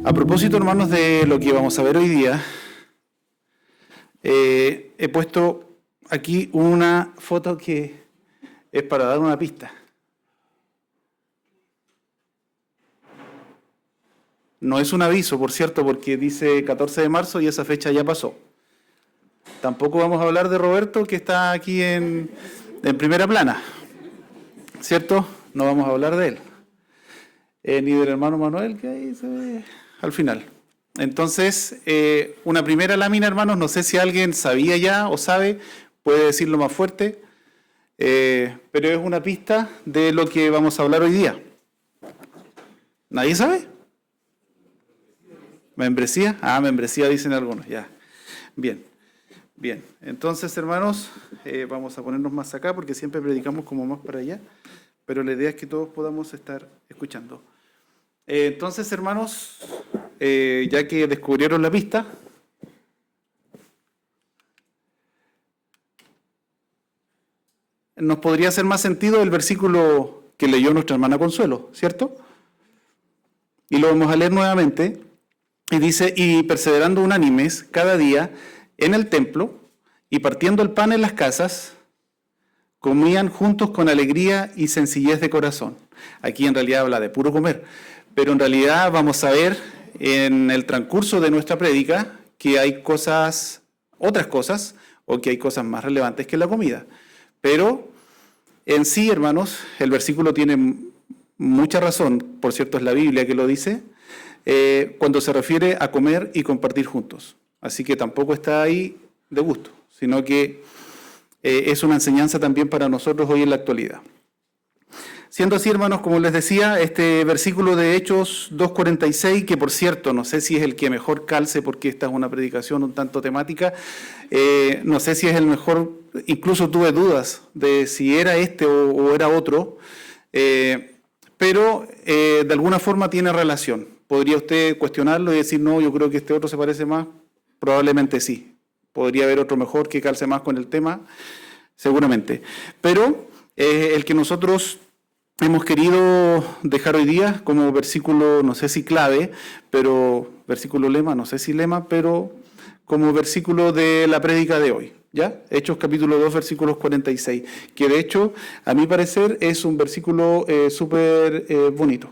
A propósito, hermanos, de lo que vamos a ver hoy día, he puesto aquí una foto que es para dar una pista. No es un aviso, por cierto, porque dice 14 de marzo y esa fecha ya pasó. Tampoco vamos a hablar de Roberto, que está aquí en primera plana, ¿cierto? No vamos a hablar de él. Ni del hermano Manuel, que ahí se ve al final. Entonces, una primera lámina, hermanos, no sé si alguien sabía ya o sabe, puede decirlo más fuerte, pero es una pista de lo que vamos a hablar hoy día. ¿Nadie sabe? ¿Membresía? Ah, membresía dicen algunos, ya. Bien, bien. Entonces, hermanos, vamos a ponernos más acá porque siempre predicamos como más para allá, pero la idea es que todos podamos estar escuchando. Entonces, hermanos, ya que descubrieron la pista, nos podría hacer más sentido el versículo que leyó nuestra hermana Consuelo, ¿cierto? Y lo vamos a leer nuevamente. Y dice, y perseverando unánimes cada día en el templo y partiendo el pan en las casas, comían juntos con alegría y sencillez de corazón. Aquí en realidad habla de puro comer, pero en realidad vamos a ver en el transcurso de nuestra prédica que hay cosas, otras cosas, o que hay cosas más relevantes que la comida. Pero en sí, hermanos, el versículo tiene mucha razón, por cierto es la Biblia que lo dice, cuando se refiere a comer y compartir juntos. Así que tampoco está ahí de gusto, sino que es una enseñanza también para nosotros hoy en la actualidad. Siendo así, hermanos, como les decía, este versículo de Hechos 2:46, que por cierto, no sé si es el que mejor calce, porque esta es una predicación un tanto temática, no sé si es el mejor, incluso tuve dudas de si era este o era otro, pero de alguna forma tiene relación. ¿Podría usted cuestionarlo y decir, no, yo creo que este otro se parece más? Probablemente sí. ¿Podría haber otro mejor que calce más con el tema? Seguramente. Pero el que nosotros hemos querido dejar hoy día como versículo, no sé si clave, pero versículo lema, no sé si lema, pero como versículo de la prédica de hoy. ¿Ya? Hechos capítulo 2, versículos 46, que de hecho, a mi parecer, es un versículo súper bonito.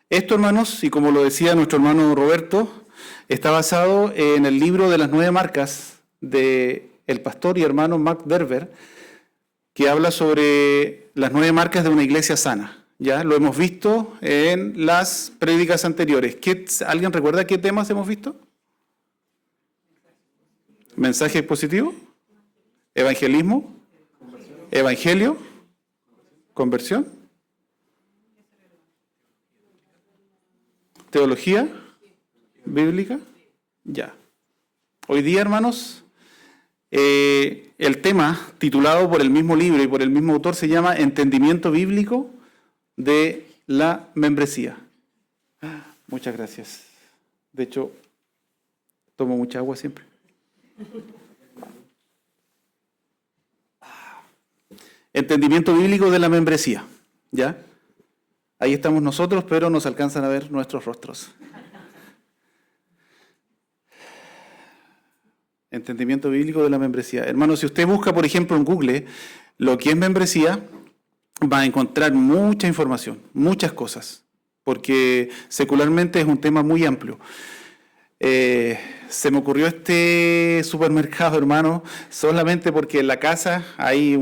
Esto, hermanos, y como lo decía nuestro hermano Roberto, está basado en el libro de las 9 marcas del pastor y hermano Mark Derber, que habla sobre las 9 marcas de una iglesia sana. Ya lo hemos visto en las prédicas anteriores. ¿Alguien recuerda qué temas hemos visto? Mensaje expositivo, evangelismo, evangelio, conversión, teología bíblica. Ya. Hoy día, hermanos, el tema titulado por el mismo libro y por el mismo autor se llama Entendimiento bíblico de la membresía. Muchas gracias. De hecho, tomo mucha agua siempre. Entendimiento bíblico de la membresía. ¿Ya? Ahí estamos nosotros, pero nos alcanzan a ver nuestros rostros. Entendimiento bíblico de la membresía. Hermanos, si usted busca, por ejemplo, en Google lo que es membresía, va a encontrar mucha información, muchas cosas, porque secularmente es un tema muy amplio. Se me ocurrió este supermercado, hermano, solamente porque en la casa hay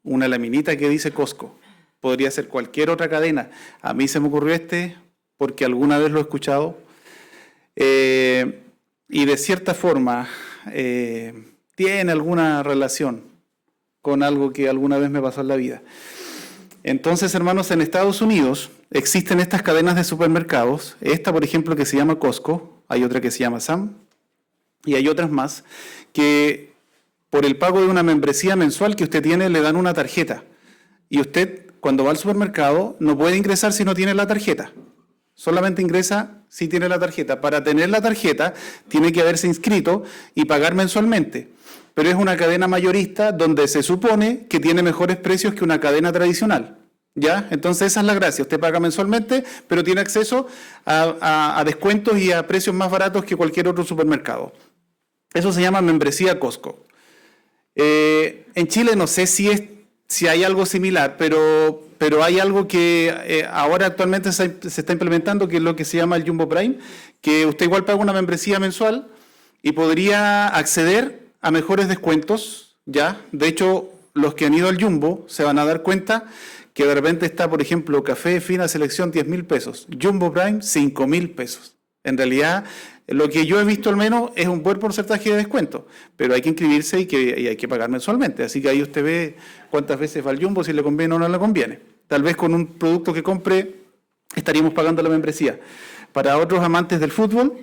una laminita que dice Costco. Podría ser cualquier otra cadena. A mí se me ocurrió este porque alguna vez lo he escuchado y de cierta forma tiene alguna relación con algo que alguna vez me pasó en la vida. Entonces, hermanos, en Estados Unidos existen estas cadenas de supermercados. Esta, por ejemplo, que se llama Costco, hay otra que se llama Sam y hay otras más que por el pago de una membresía mensual que usted tiene le dan una tarjeta y usted, cuando va al supermercado, no puede ingresar si no tiene la tarjeta. Solamente ingresa si tiene la tarjeta. Para tener la tarjeta, tiene que haberse inscrito y pagar mensualmente. Pero es una cadena mayorista donde se supone que tiene mejores precios que una cadena tradicional. ¿Ya? Entonces esa es la gracia. Usted paga mensualmente, pero tiene acceso a descuentos y a precios más baratos que cualquier otro supermercado. Eso se llama membresía Costco. En Chile no sé si hay algo similar, pero hay algo que ahora actualmente se está implementando, que es lo que se llama el Jumbo Prime, que usted igual paga una membresía mensual y podría acceder a mejores descuentos, ¿ya? De hecho, los que han ido al Jumbo se van a dar cuenta que de repente está, por ejemplo, café fina selección 10.000 pesos, Jumbo Prime 5.000 pesos. En realidad, lo que yo he visto al menos es un buen porcentaje de descuento, pero hay que inscribirse y hay que pagar mensualmente. Así que ahí usted ve cuántas veces va al Jumbo, si le conviene o no le conviene. Tal vez con un producto que compre estaríamos pagando la membresía. Para otros amantes del fútbol,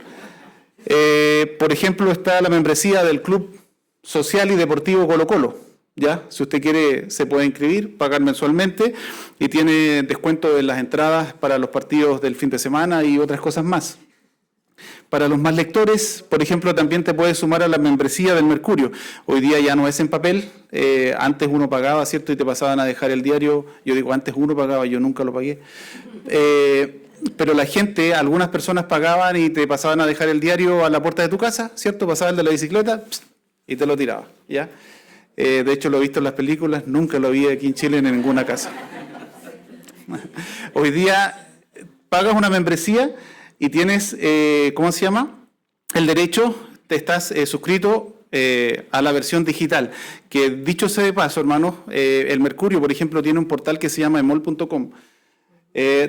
por ejemplo, está la membresía del Club Social y Deportivo Colo-Colo. ¿Ya? Si usted quiere, se puede inscribir, pagar mensualmente y tiene descuento en las entradas para los partidos del fin de semana y otras cosas más. Para los más lectores, por ejemplo, también te puedes sumar a la membresía del Mercurio. Hoy día ya no es en papel, antes uno pagaba, ¿cierto? Y te pasaban a dejar el diario. Yo digo, antes uno pagaba, yo nunca lo pagué. Pero la gente, algunas personas pagaban y te pasaban a dejar el diario a la puerta de tu casa, ¿cierto? Pasaba el de la bicicleta y te lo tiraba, ¿ya? De hecho, lo he visto en las películas, nunca lo vi aquí en Chile en ninguna casa. Hoy día pagas una membresía y tienes, ¿cómo se llama? El derecho, te estás suscrito a la versión digital. Que dicho sea de paso, hermanos, el Mercurio, por ejemplo, tiene un portal que se llama emol.com,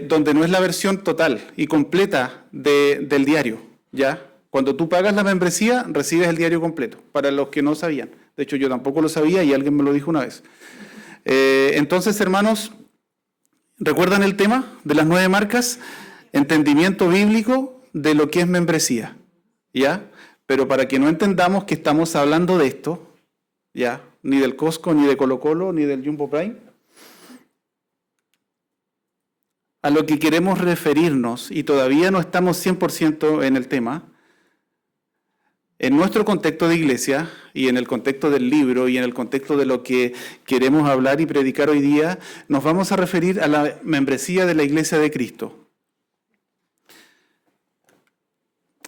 donde no es la versión total y completa del diario, ¿ya? Cuando tú pagas la membresía, recibes el diario completo, para los que no sabían. De hecho, yo tampoco lo sabía y alguien me lo dijo una vez. Entonces, hermanos, ¿recuerdan el tema de las 9 marcas? Entendimiento bíblico de lo que es membresía, ¿ya? Pero para que no entendamos que estamos hablando de esto, ¿ya? Ni del Costco, ni de Colo-Colo, ni del Jumbo Prime, a lo que queremos referirnos, y todavía no estamos 100% en el tema, en nuestro contexto de iglesia y en el contexto del libro y en el contexto de lo que queremos hablar y predicar hoy día, nos vamos a referir a la membresía de la Iglesia de Cristo.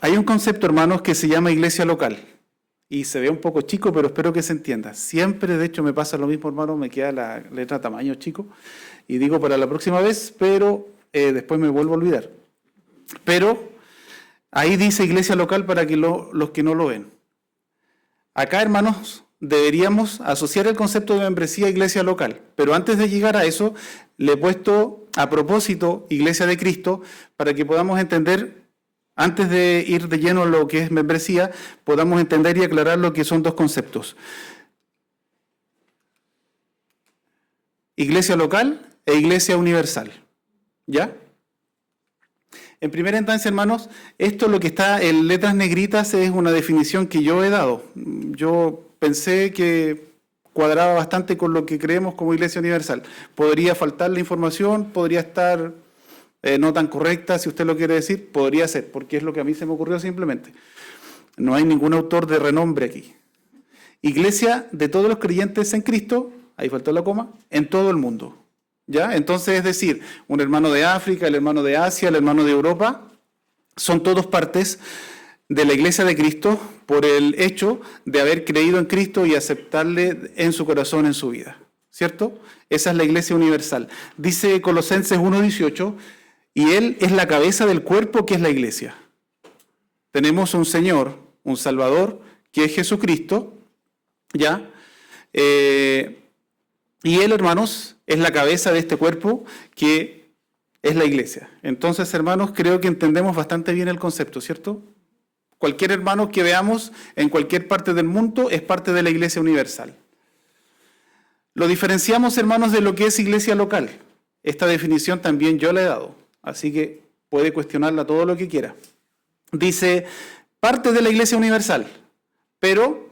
Hay un concepto, hermanos, que se llama iglesia local. Y se ve un poco chico, pero espero que se entienda. Siempre, de hecho, me pasa lo mismo, hermano, me queda la letra tamaño chico. Y digo para la próxima vez, pero después me vuelvo a olvidar. Pero ahí dice iglesia local para que los que no lo ven. Acá, hermanos, deberíamos asociar el concepto de membresía a iglesia local. Pero antes de llegar a eso, le he puesto a propósito Iglesia de Cristo para que podamos entender, antes de ir de lleno a lo que es membresía, podamos entender y aclarar lo que son dos conceptos. Iglesia local e iglesia universal. ¿Ya? En primera instancia, hermanos, esto lo que está en letras negritas es una definición que yo he dado. Yo pensé que cuadraba bastante con lo que creemos como Iglesia Universal. Podría faltar la información, podría estar no tan correcta, si usted lo quiere decir, podría ser, porque es lo que a mí se me ocurrió simplemente. No hay ningún autor de renombre aquí. Iglesia de todos los creyentes en Cristo, ahí faltó la coma, en todo el mundo. ¿Ya? Entonces, es decir, un hermano de África, el hermano de Asia, el hermano de Europa, son todos partes de la Iglesia de Cristo por el hecho de haber creído en Cristo y aceptarle en su corazón, en su vida. ¿Cierto? Esa es la Iglesia universal. Dice Colosenses 1:18, y Él es la cabeza del cuerpo que es la Iglesia. Tenemos un Señor, un Salvador, que es Jesucristo, ¿ya? Y Él, hermanos, es la cabeza de este cuerpo que es la iglesia. Entonces, hermanos, creo que entendemos bastante bien el concepto, ¿cierto? Cualquier hermano que veamos en cualquier parte del mundo es parte de la iglesia universal. Lo diferenciamos, hermanos, de lo que es iglesia local. Esta definición también yo la he dado, así que puede cuestionarla todo lo que quiera. Dice, parte de la iglesia universal, pero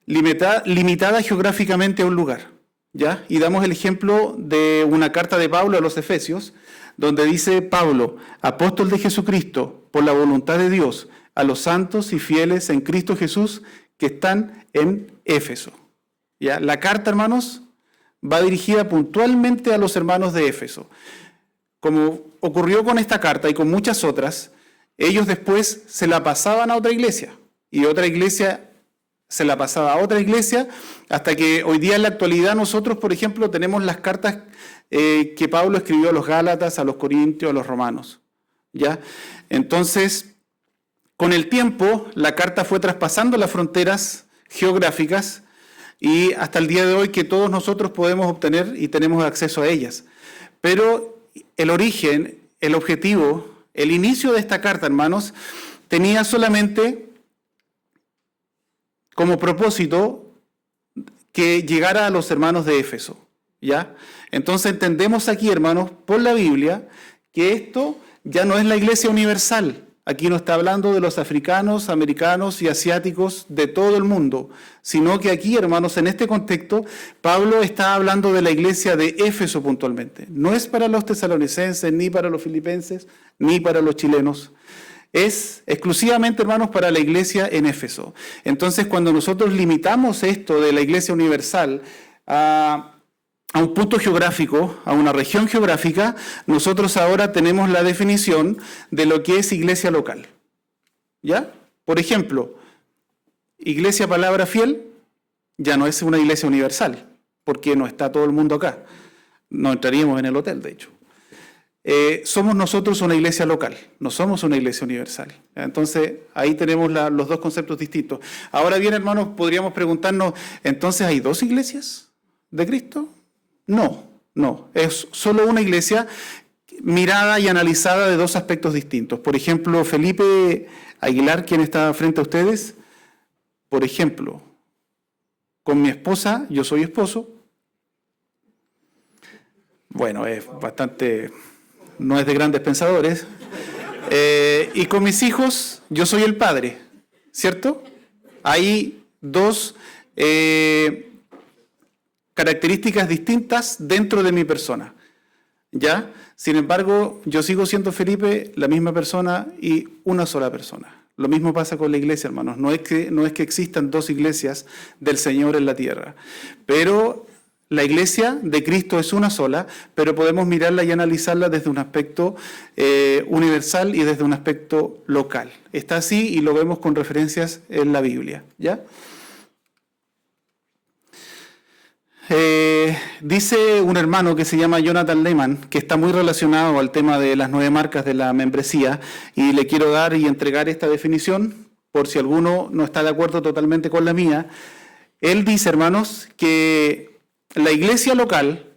limitada geográficamente a un lugar. ¿Ya? Y damos el ejemplo de una carta de Pablo a los Efesios, donde dice Pablo, apóstol de Jesucristo, por la voluntad de Dios, a los santos y fieles en Cristo Jesús que están en Éfeso. ¿Ya? La carta, hermanos, va dirigida puntualmente a los hermanos de Éfeso. Como ocurrió con esta carta y con muchas otras, ellos después se la pasaban a otra iglesia y otra iglesia se la pasaba a otra iglesia, hasta que hoy día en la actualidad nosotros, por ejemplo, tenemos las cartas que Pablo escribió a los Gálatas, a los Corintios, a los Romanos. ¿Ya? Entonces, con el tiempo, la carta fue traspasando las fronteras geográficas y hasta el día de hoy que todos nosotros podemos obtener y tenemos acceso a ellas. Pero el origen, el objetivo, el inicio de esta carta, hermanos, tenía solamente como propósito que llegara a los hermanos de Éfeso, ¿ya? Entonces entendemos aquí, hermanos, por la Biblia, que esto ya no es la iglesia universal. Aquí no está hablando de los africanos, americanos y asiáticos de todo el mundo, sino que aquí, hermanos, en este contexto, Pablo está hablando de la iglesia de Éfeso puntualmente. No es para los tesalonicenses, ni para los filipenses, ni para los chilenos. Es exclusivamente, hermanos, para la iglesia en Éfeso. Entonces, cuando nosotros limitamos esto de la iglesia universal a un punto geográfico, a una región geográfica, nosotros ahora tenemos la definición de lo que es iglesia local. ¿Ya? Por ejemplo, iglesia Palabra Fiel ya no es una iglesia universal, porque no está todo el mundo acá. No entraríamos en el hotel, de hecho. Somos nosotros una iglesia local, no somos una iglesia universal. Entonces, ahí tenemos los dos conceptos distintos. Ahora bien, hermanos, podríamos preguntarnos, ¿entonces hay dos iglesias de Cristo? No, es solo una iglesia mirada y analizada de dos aspectos distintos. Por ejemplo, Felipe Aguilar, quien está frente a ustedes, por ejemplo, con mi esposa, yo soy esposo. Bueno, es bastante... no es de grandes pensadores, y con mis hijos yo soy el padre, ¿cierto? Hay dos características distintas dentro de mi persona, ¿ya? Sin embargo, yo sigo siendo Felipe, la misma persona y una sola persona. Lo mismo pasa con la iglesia, hermanos. No es que existan dos iglesias del Señor en la tierra, pero... la iglesia de Cristo es una sola, pero podemos mirarla y analizarla desde un aspecto universal y desde un aspecto local. Está así y lo vemos con referencias en la Biblia, ¿ya? Dice un hermano que se llama Jonathan Lehman, que está muy relacionado al tema de las 9 marcas de la membresía, y le quiero dar y entregar esta definición, por si alguno no está de acuerdo totalmente con la mía. Él dice, hermanos, que la iglesia local,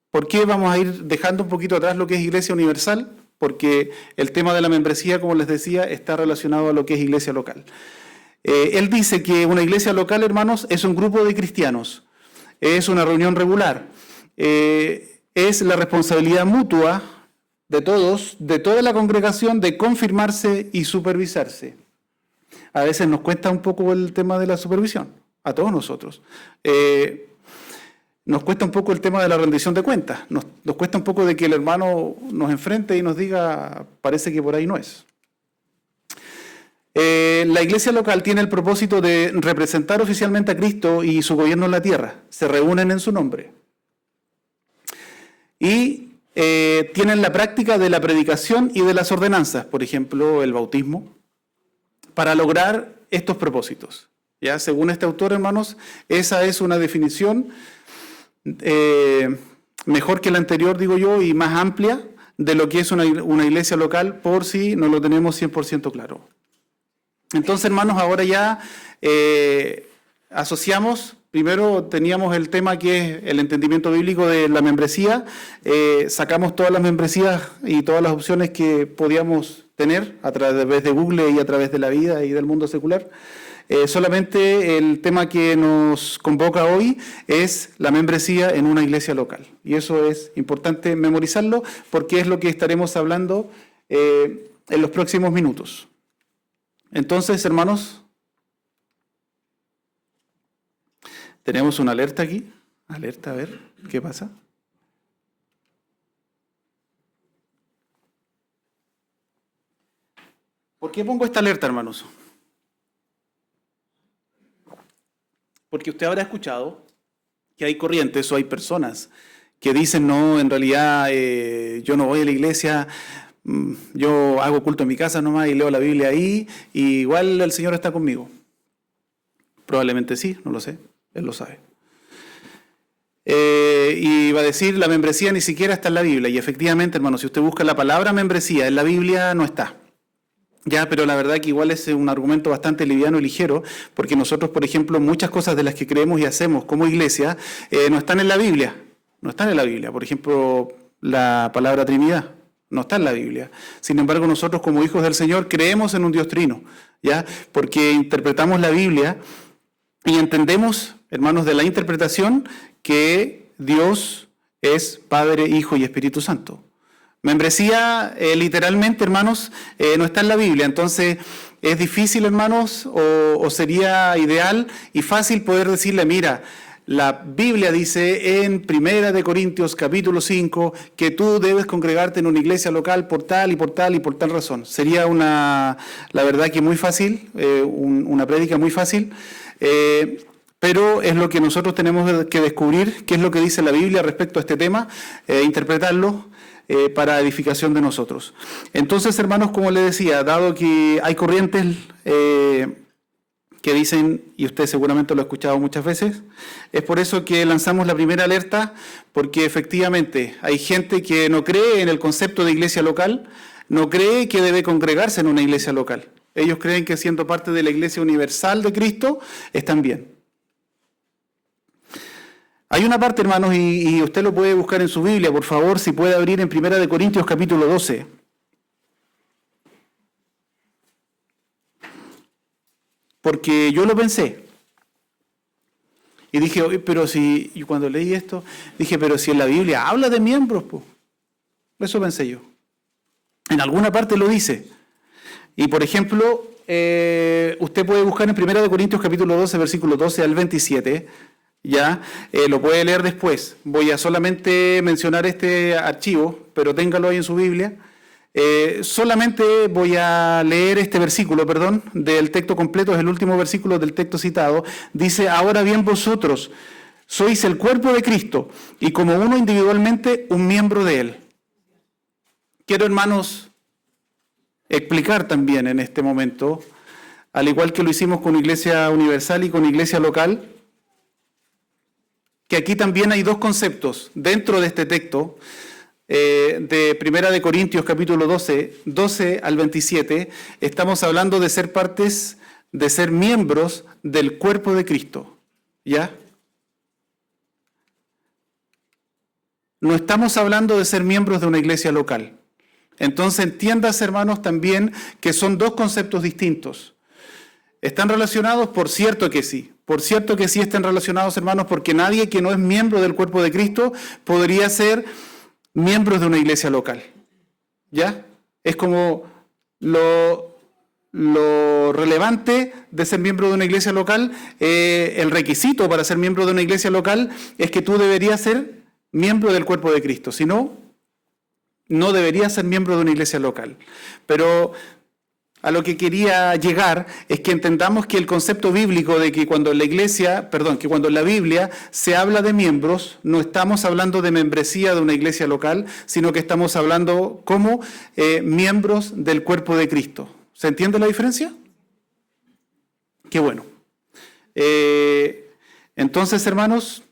¿por qué vamos a ir dejando un poquito atrás lo que es iglesia universal? Porque el tema de la membresía, como les decía, está relacionado a lo que es iglesia local. Él dice que una iglesia local, hermanos, es un grupo de cristianos, es una reunión regular, es la responsabilidad mutua de todos, de toda la congregación, de confirmarse y supervisarse. A veces nos cuesta un poco el tema de la supervisión, a todos nosotros. Nos cuesta un poco el tema de la rendición de cuentas, nos cuesta un poco de que el hermano nos enfrente y nos diga, parece que por ahí no es. La iglesia local tiene el propósito de representar oficialmente a Cristo y su gobierno en la tierra. Se reúnen en su nombre. Y tienen la práctica de la predicación y de las ordenanzas, por ejemplo, el bautismo, para lograr estos propósitos. ¿Ya? Según este autor, hermanos, esa es una definición mejor que la anterior, digo yo, y más amplia de lo que es una iglesia local, por si no lo tenemos 100% claro. Entonces, hermanos, ahora ya asociamos, primero teníamos el tema que es el entendimiento bíblico de la membresía, sacamos todas las membresías y todas las opciones que podíamos tener a través de Google y a través de la vida y del mundo secular. Solamente el tema que nos convoca hoy es la membresía en una iglesia local. Y eso es importante memorizarlo porque es lo que estaremos hablando en los próximos minutos. Entonces, hermanos, tenemos una alerta aquí. Alerta, a ver, ¿qué pasa? ¿Por qué pongo esta alerta, hermanos? Porque usted habrá escuchado que hay corrientes o hay personas que dicen, no, en realidad yo no voy a la iglesia, yo hago culto en mi casa nomás y leo la Biblia ahí, y igual el Señor está conmigo. Probablemente sí, no lo sé, Él lo sabe. Y va a decir, la membresía ni siquiera está en la Biblia, y efectivamente, hermano, si usted busca la palabra membresía en la Biblia, no está. Ya, pero la verdad que igual es un argumento bastante liviano y ligero, porque nosotros, por ejemplo, muchas cosas de las que creemos y hacemos como iglesia no están en la Biblia. No están en la Biblia. Por ejemplo, la palabra Trinidad no está en la Biblia. Sin embargo, nosotros como hijos del Señor creemos en un Dios trino, ¿ya? Porque interpretamos la Biblia y entendemos, hermanos, de la interpretación que Dios es Padre, Hijo y Espíritu Santo. Membresía, literalmente, hermanos, no está en la Biblia. Entonces, es difícil, hermanos, o sería ideal y fácil poder decirle, mira, la Biblia dice en 1 Corintios capítulo 5 que tú debes congregarte en una iglesia local por tal y por tal y por tal razón. Sería la verdad que muy fácil, una prédica muy fácil, pero es lo que nosotros tenemos que descubrir, qué es lo que dice la Biblia respecto a este tema, interpretarlo para edificación de nosotros. Entonces, hermanos, como les decía, dado que hay corrientes que dicen, y usted seguramente lo ha escuchado muchas veces, es por eso que lanzamos la primera alerta, porque efectivamente hay gente que no cree en el concepto de iglesia local, no cree que debe congregarse en una iglesia local. Ellos creen que siendo parte de la iglesia universal de Cristo, están bien. Hay una parte, hermanos, y usted lo puede buscar en su Biblia, por favor, si puede abrir en 1 Corintios capítulo 12. Porque yo lo pensé. Y dije, oye, pero si, y cuando leí esto, dije, pero si en la Biblia habla de miembros, pues. Eso pensé yo. En alguna parte lo dice. Y por ejemplo, usted puede buscar en 1 Corintios capítulo 12, versículo 12 al 27, ya, lo puede leer después. Voy a solamente mencionar este archivo, pero téngalo ahí en su Biblia. Solamente voy a leer este versículo, del texto completo, es el último versículo del texto citado. Dice, ahora bien vosotros sois el cuerpo de Cristo y como uno individualmente un miembro de él. Quiero, hermanos, explicar también en este momento, al igual que lo hicimos con Iglesia Universal y con Iglesia Local, que aquí también hay dos conceptos dentro de este texto, de 1 Corintios capítulo 12 al 27, estamos hablando de ser partes, de ser miembros del cuerpo de Cristo, ¿ya? No estamos hablando de ser miembros de una iglesia local. Entonces entiendas, hermanos, también que son dos conceptos distintos. ¿Están relacionados? Por cierto que sí. Por cierto que sí están relacionados, hermanos, porque nadie que no es miembro del cuerpo de Cristo podría ser miembros de una iglesia local. ¿Ya? Es como lo relevante de ser miembro de una iglesia local, el requisito para ser miembro de una iglesia local es que tú deberías ser miembro del cuerpo de Cristo. Si no, no deberías ser miembro de una iglesia local. Pero a lo que quería llegar es que entendamos que el concepto bíblico de que cuando en la Biblia se habla de miembros, no estamos hablando de membresía de una iglesia local, sino que estamos hablando como miembros del cuerpo de Cristo. ¿Se entiende la diferencia? Qué bueno. Entonces, hermanos,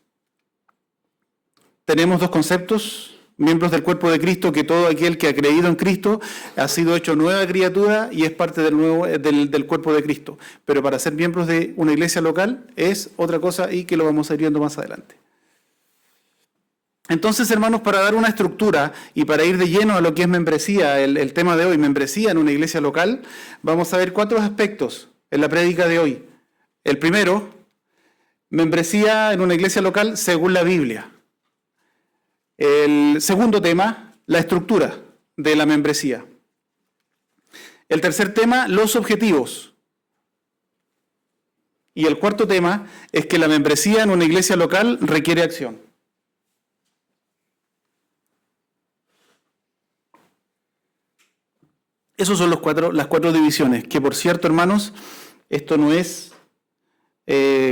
tenemos dos conceptos. Miembros del cuerpo de Cristo, que todo aquel que ha creído en Cristo ha sido hecho nueva criatura y es parte del cuerpo de Cristo. Pero para ser miembros de una iglesia local es otra cosa y que lo vamos a ir viendo más adelante. Entonces, hermanos, para dar una estructura y para ir de lleno a lo que es membresía, el tema de hoy, membresía en una iglesia local, vamos a ver 4 aspectos en la prédica de hoy. El primero, membresía en una iglesia local según la Biblia. El segundo tema, la estructura de la membresía. El tercer tema, los objetivos. Y el cuarto tema es que la membresía en una iglesia local requiere acción. Esas son las cuatro divisiones, que por cierto, hermanos, esto no es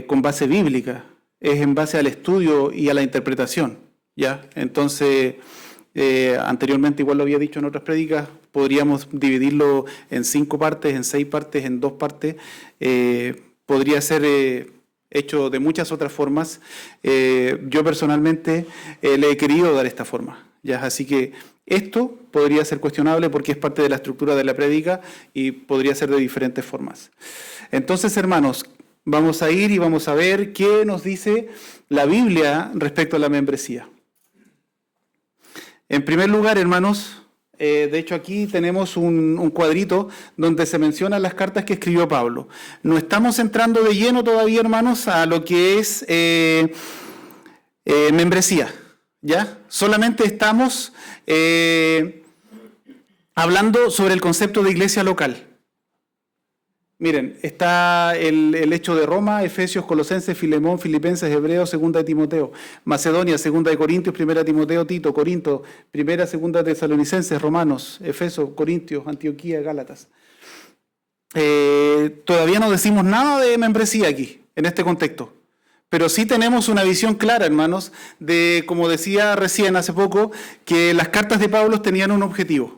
con base bíblica. es en base al estudio y a la interpretación, ¿ya? Entonces, anteriormente, igual lo había dicho en otras prédicas, podríamos dividirlo en 5 partes, en 6 partes, en 2 partes. Podría ser hecho de muchas otras formas. Yo personalmente le he querido dar esta forma, ¿ya? Así que esto podría ser cuestionable porque es parte de la estructura de la prédica y podría ser de diferentes formas. Entonces, hermanos, vamos a ir y vamos a ver qué nos dice la Biblia respecto a la membresía. En primer lugar, hermanos, de hecho aquí tenemos un cuadrito donde se mencionan las cartas que escribió Pablo. No estamos entrando de lleno todavía, hermanos, a lo que es membresía, ¿ya? Solamente estamos hablando sobre el concepto de iglesia local. Miren, está el hecho de Roma, Efesios, Colosenses, Filemón, Filipenses, Hebreos, 2 de Timoteo, Macedonia, 2 de Corintios, 1 Timoteo, Tito, Corinto, 1, 2 Tesalonicenses, Romanos, Efeso, Corintios, Antioquía, Gálatas. Todavía no decimos nada de membresía aquí, en este contexto. Pero sí tenemos una visión clara, hermanos, de, como decía recién hace poco, que las cartas de Pablo tenían un objetivo.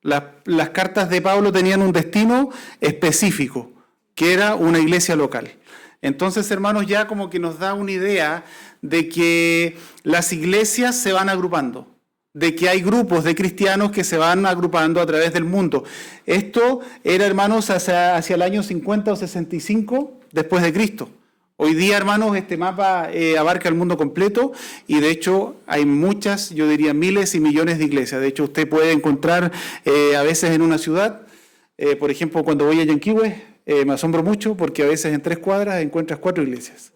Las cartas de Pablo tenían un destino específico, que era una iglesia local. Entonces, hermanos, ya como que nos da una idea de que las iglesias se van agrupando, de que hay grupos de cristianos que se van agrupando a través del mundo. Esto era, hermanos, hacia el año 50 o 65 después de Cristo. Hoy día, hermanos, este mapa abarca el mundo completo y de hecho hay muchas, yo diría miles y millones de iglesias. De hecho, usted puede encontrar a veces en una ciudad, por ejemplo, cuando voy a Yanquihue, me asombro mucho porque a veces en 3 cuadras encuentras 4 iglesias.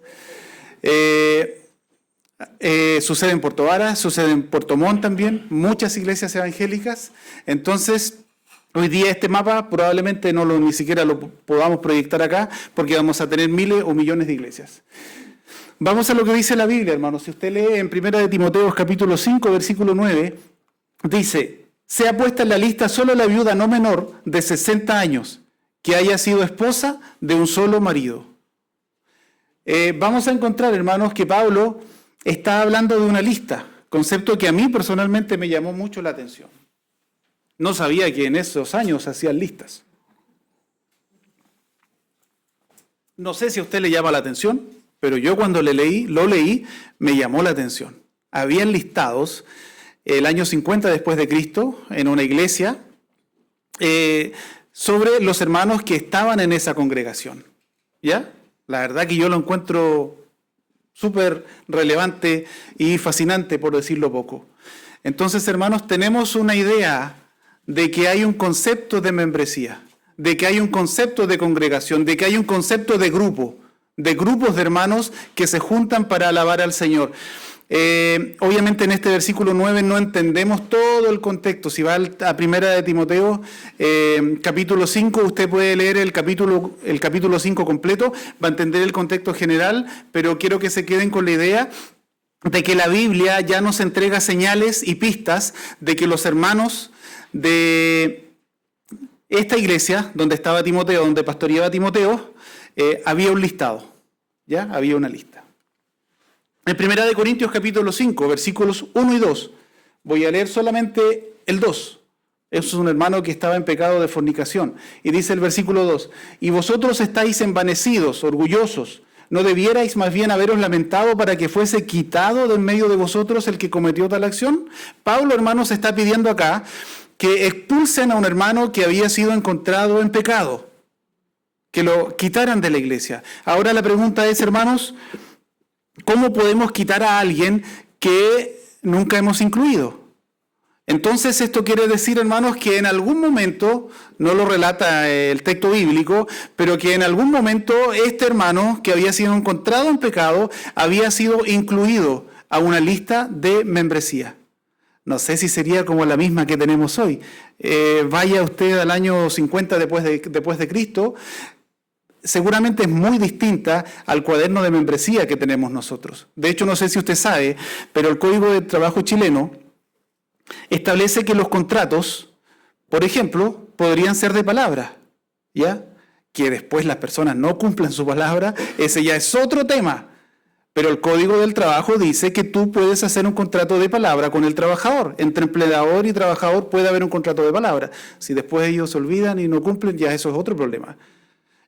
Sucede en Puerto Varas, sucede en Puerto Montt también, muchas iglesias evangélicas. Entonces, hoy día este mapa probablemente ni siquiera lo podamos proyectar acá porque vamos a tener miles o millones de iglesias. Vamos a lo que dice la Biblia, hermanos. Si usted lee en 1 de Timoteo capítulo 5, versículo 9, dice: sea puesta en la lista solo la viuda no menor de 60 años, que haya sido esposa de un solo marido. Vamos a encontrar, hermanos, que Pablo está hablando de una lista, concepto que a mí personalmente me llamó mucho la atención. No sabía que en esos años hacían listas. No sé si a usted le llama la atención, pero yo cuando lo leí, me llamó la atención. Habían listados el año 50 después de Cristo en una iglesia sobre los hermanos que estaban en esa congregación. ¿Ya? La verdad que yo lo encuentro súper relevante y fascinante, por decirlo poco. Entonces, hermanos, tenemos una idea de que hay un concepto de membresía, de que hay un concepto de congregación, de que hay un concepto de grupo, de grupos de hermanos que se juntan para alabar al Señor. Obviamente en este versículo 9 no entendemos todo el contexto. Si va a 1 de Timoteo, capítulo 5, usted puede leer el capítulo 5 completo, va a entender el contexto general, pero quiero que se queden con la idea de que la Biblia ya nos entrega señales y pistas de que los hermanos de esta iglesia, donde estaba Timoteo, donde pastoreaba Timoteo, había un listado, ¿ya? Había una lista. En 1 de Corintios capítulo 5, versículos 1 y 2, voy a leer solamente el 2. Es un hermano que estaba en pecado de fornicación. Y dice el versículo 2, y vosotros estáis envanecidos, orgullosos, ¿no debierais más bien haberos lamentado para que fuese quitado de en medio de vosotros el que cometió tal acción? Pablo, hermanos, está pidiendo acá que expulsen a un hermano que había sido encontrado en pecado, que lo quitaran de la iglesia. Ahora la pregunta es, hermanos, ¿cómo podemos quitar a alguien que nunca hemos incluido? Entonces esto quiere decir, hermanos, que en algún momento, no lo relata el texto bíblico, pero que en algún momento este hermano que había sido encontrado en pecado había sido incluido a una lista de membresía. No sé si sería como la misma que tenemos hoy. Vaya usted al año 50 después de Cristo, seguramente es muy distinta al cuaderno de membresía que tenemos nosotros. De hecho, no sé si usted sabe, pero el Código de Trabajo chileno establece que los contratos, por ejemplo, podrían ser de palabra, ¿ya? Que después las personas no cumplan su palabra, ese ya es otro tema. Pero el Código del Trabajo dice que tú puedes hacer un contrato de palabra con el trabajador. Entre empleador y trabajador puede haber un contrato de palabra. Si después ellos se olvidan y no cumplen, ya eso es otro problema.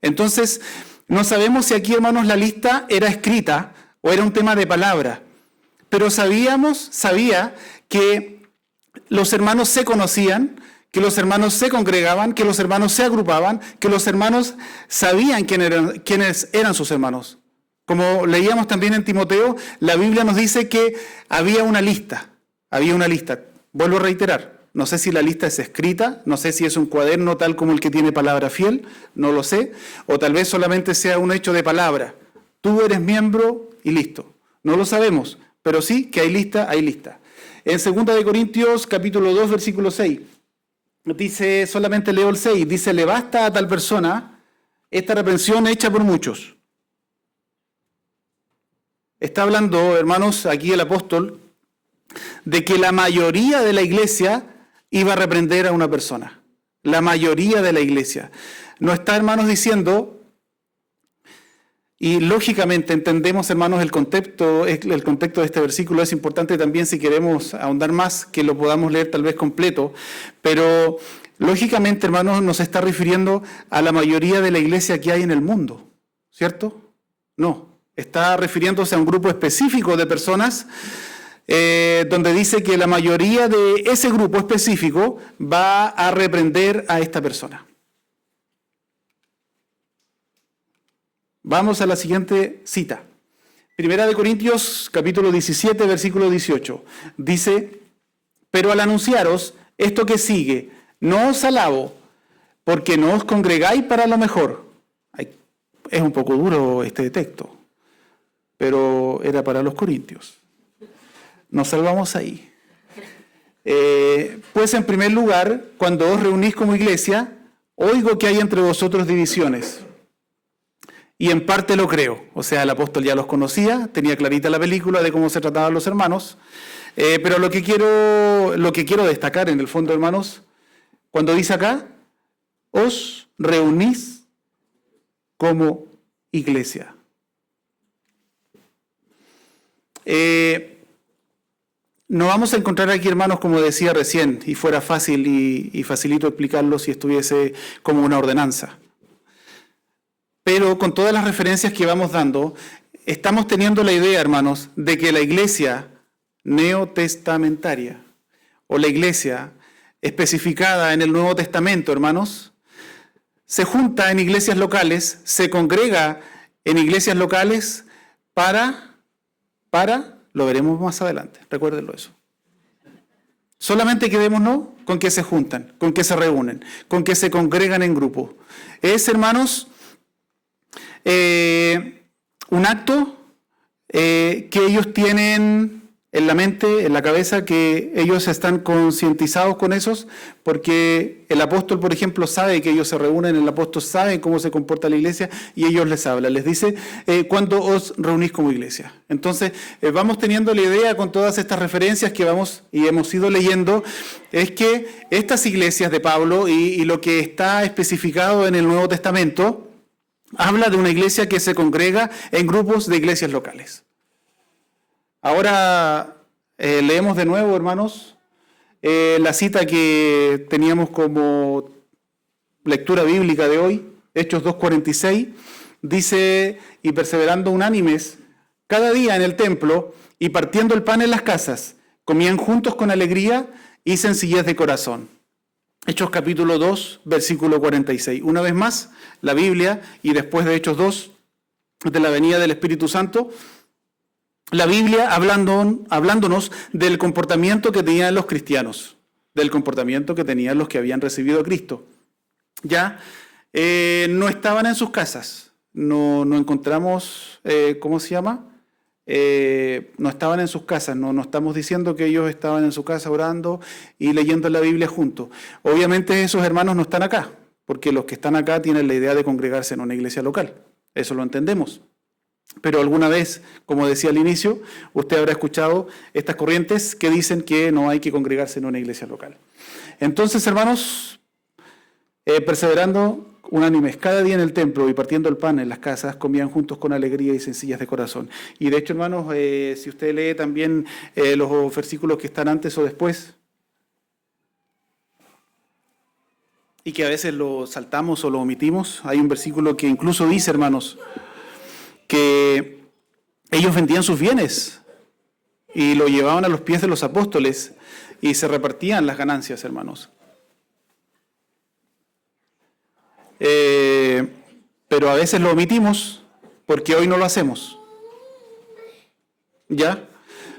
Entonces, no sabemos si aquí, hermanos, la lista era escrita o era un tema de palabra. Pero sabía que los hermanos se conocían, que los hermanos se congregaban, que los hermanos se agrupaban, que los hermanos sabían quiénes eran sus hermanos. Como leíamos también en Timoteo, la Biblia nos dice que había una lista. Vuelvo a reiterar, no sé si la lista es escrita, no sé si es un cuaderno tal como el que tiene Palabra Fiel, no lo sé, o tal vez solamente sea un hecho de palabra. Tú eres miembro y listo. No lo sabemos, pero sí que hay lista, hay lista. En 2 Corintios capítulo 2, versículo 6, dice, solamente leo el 6, dice, le basta a tal persona esta reprensión hecha por muchos. Está hablando, hermanos, aquí el apóstol, de que la mayoría de la iglesia iba a reprender a una persona. La mayoría de la iglesia. No está, hermanos, diciendo, y lógicamente entendemos, hermanos, el contexto de este versículo es importante también si queremos ahondar más, que lo podamos leer tal vez completo, pero lógicamente, hermanos, nos está refiriendo a la mayoría de la iglesia que hay en el mundo, ¿cierto? No. Está refiriéndose a un grupo específico de personas donde dice que la mayoría de ese grupo específico va a reprender a esta persona. Vamos a la siguiente cita. 1 Corintios capítulo 17, versículo 18. Dice, pero al anunciaros esto que sigue, no os alabo, porque no os congregáis para lo mejor. Es un poco duro este texto, pero era para los corintios. Nos salvamos ahí. Pues en primer lugar, cuando os reunís como iglesia, oigo que hay entre vosotros divisiones. Y en parte lo creo. O sea, el apóstol ya los conocía, tenía clarita la película de cómo se trataban los hermanos. Pero lo que quiero destacar en el fondo, hermanos, cuando dice acá, os reunís como iglesia. No vamos a encontrar aquí, hermanos, como decía recién, y fuera fácil y facilito explicarlo si estuviese como una ordenanza. Pero con todas las referencias que vamos dando, estamos teniendo la idea, hermanos, de que la iglesia neotestamentaria o la iglesia especificada en el Nuevo Testamento, hermanos, se junta en iglesias locales, se congrega en iglesias locales para, lo veremos más adelante, recuérdenlo eso. Solamente quedémonos con que se juntan, con que se reúnen, con que se congregan en grupo. Es, hermanos, un acto que ellos tienen en la mente, en la cabeza, que ellos están concientizados con esos, porque el apóstol, por ejemplo, sabe que ellos se reúnen, el apóstol sabe cómo se comporta la iglesia y ellos les habla, les dice, ¿cuándo os reunís como iglesia? Entonces, vamos teniendo la idea con todas estas referencias que vamos y hemos ido leyendo, es que estas iglesias de Pablo y lo que está especificado en el Nuevo Testamento, habla de una iglesia que se congrega en grupos de iglesias locales. Ahora leemos de nuevo, hermanos, la cita que teníamos como lectura bíblica de hoy, Hechos 2:46, dice, y perseverando unánimes cada día en el templo y partiendo el pan en las casas, comían juntos con alegría y sencillez de corazón. Hechos capítulo 2, versículo 46. Una vez más, la Biblia, y después de Hechos 2, de la venida del Espíritu Santo, la Biblia hablándonos del comportamiento que tenían los cristianos, del comportamiento que tenían los que habían recibido a Cristo. Ya no estaban en sus casas, no encontramos, ¿cómo se llama? No estaban en sus casas, no estamos diciendo que ellos estaban en su casa orando y leyendo la Biblia juntos. Obviamente esos hermanos no están acá, porque los que están acá tienen la idea de congregarse en una iglesia local, eso lo entendemos. Pero alguna vez, como decía al inicio, usted habrá escuchado estas corrientes que dicen que no hay que congregarse en una iglesia local. Entonces, hermanos, perseverando unánimes cada día en el templo y partiendo el pan en las casas, comían juntos con alegría y sencillas de corazón. Y de hecho, hermanos, si usted lee también los versículos que están antes o después, y que a veces lo saltamos o lo omitimos, hay un versículo que incluso dice, hermanos, que ellos vendían sus bienes y lo llevaban a los pies de los apóstoles y se repartían las ganancias, hermanos. Pero a veces lo omitimos porque hoy no lo hacemos. ¿Ya?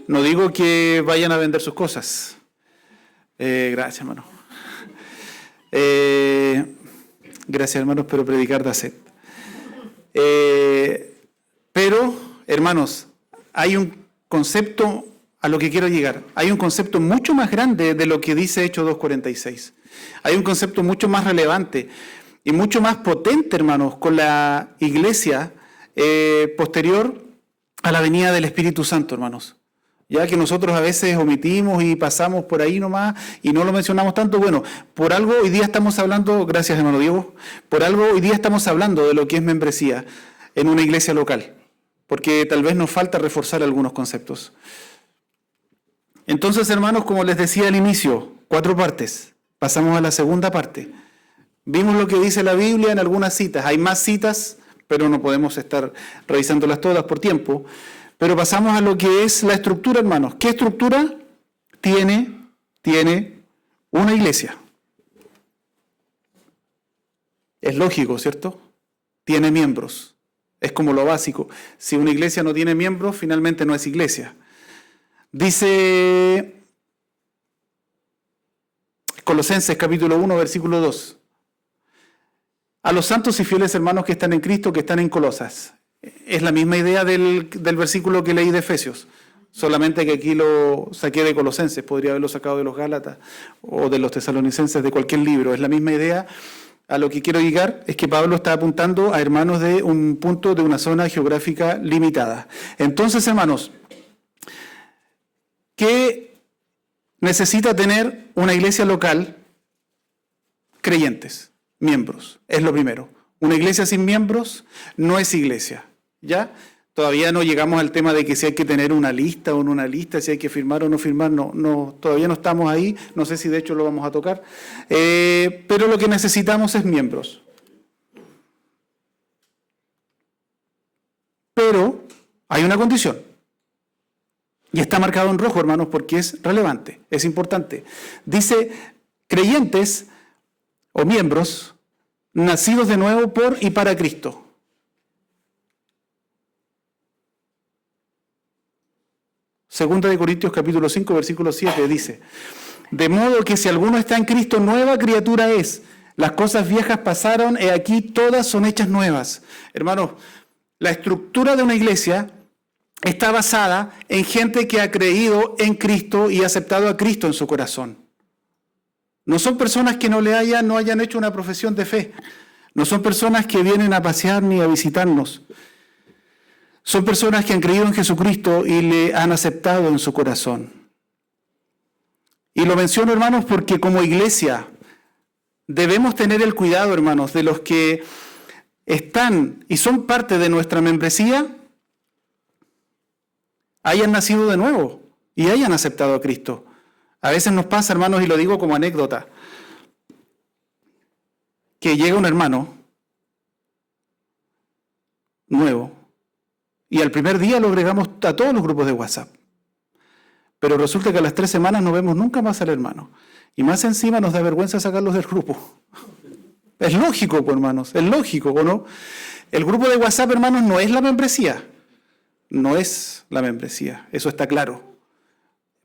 No digo que vayan a vender sus cosas. Gracias, hermano. Gracias, hermanos, pero predicar da sed. Pero, hermanos, hay un concepto a lo que quiero llegar. Hay un concepto mucho más grande de lo que dice Hechos 2:46. Hay un concepto mucho más relevante y mucho más potente, hermanos, con la iglesia posterior a la venida del Espíritu Santo, hermanos. Ya que nosotros a veces omitimos y pasamos por ahí nomás y no lo mencionamos tanto. Bueno, por algo hoy día estamos hablando, gracias hermano Diego, por algo hoy día estamos hablando de lo que es membresía en una iglesia local, porque tal vez nos falta reforzar algunos conceptos. Entonces, hermanos, como les decía al inicio, 4 partes. Pasamos a la segunda parte. Vimos lo que dice la Biblia en algunas citas. Hay más citas, pero no podemos estar revisándolas todas por tiempo. Pero pasamos a lo que es la estructura, hermanos. ¿Qué estructura tiene una iglesia? Es lógico, ¿cierto? Tiene miembros. Es como lo básico. Si una iglesia no tiene miembros, finalmente no es iglesia. Dice Colosenses capítulo 1, versículo 2. A los santos y fieles hermanos que están en Cristo, que están en Colosas. Es la misma idea del versículo que leí de Efesios, solamente que aquí lo saqué de Colosenses, podría haberlo sacado de los Gálatas o de los Tesalonicenses, de cualquier libro. Es la misma idea. A lo que quiero llegar es que Pablo está apuntando a hermanos de un punto, de una zona geográfica limitada. Entonces, hermanos, ¿qué necesita tener una iglesia local? Creyentes, miembros, es lo primero. Una iglesia sin miembros no es iglesia, ¿ya? Todavía no llegamos al tema de que si hay que tener una lista o no una lista, si hay que firmar o no firmar, no, todavía no estamos ahí, no sé si de hecho lo vamos a tocar, pero lo que necesitamos es miembros. Pero hay una condición, y está marcado en rojo, hermanos, porque es relevante, es importante. Dice, creyentes o miembros nacidos de nuevo por y para Cristo. Segunda de Corintios capítulo 5, versículo 7 dice, de modo que si alguno está en Cristo, nueva criatura es. Las cosas viejas pasaron, y aquí todas son hechas nuevas. Hermanos, la estructura de una iglesia está basada en gente que ha creído en Cristo y ha aceptado a Cristo en su corazón. No son personas que no hayan hecho una profesión de fe. No son personas que vienen a pasear ni a visitarnos. Son personas que han creído en Jesucristo y le han aceptado en su corazón. Y lo menciono, hermanos, porque como iglesia debemos tener el cuidado, hermanos, de los que están y son parte de nuestra membresía, hayan nacido de nuevo y hayan aceptado a Cristo. A veces nos pasa, hermanos, y lo digo como anécdota, que llega un hermano nuevo y al primer día lo agregamos a todos los grupos de WhatsApp. Pero resulta que a las 3 semanas no vemos nunca más al hermano. Y más encima nos da vergüenza sacarlos del grupo. Es lógico, pues, hermanos, es lógico, ¿no? El grupo de WhatsApp, hermanos, no es la membresía. No es la membresía, eso está claro.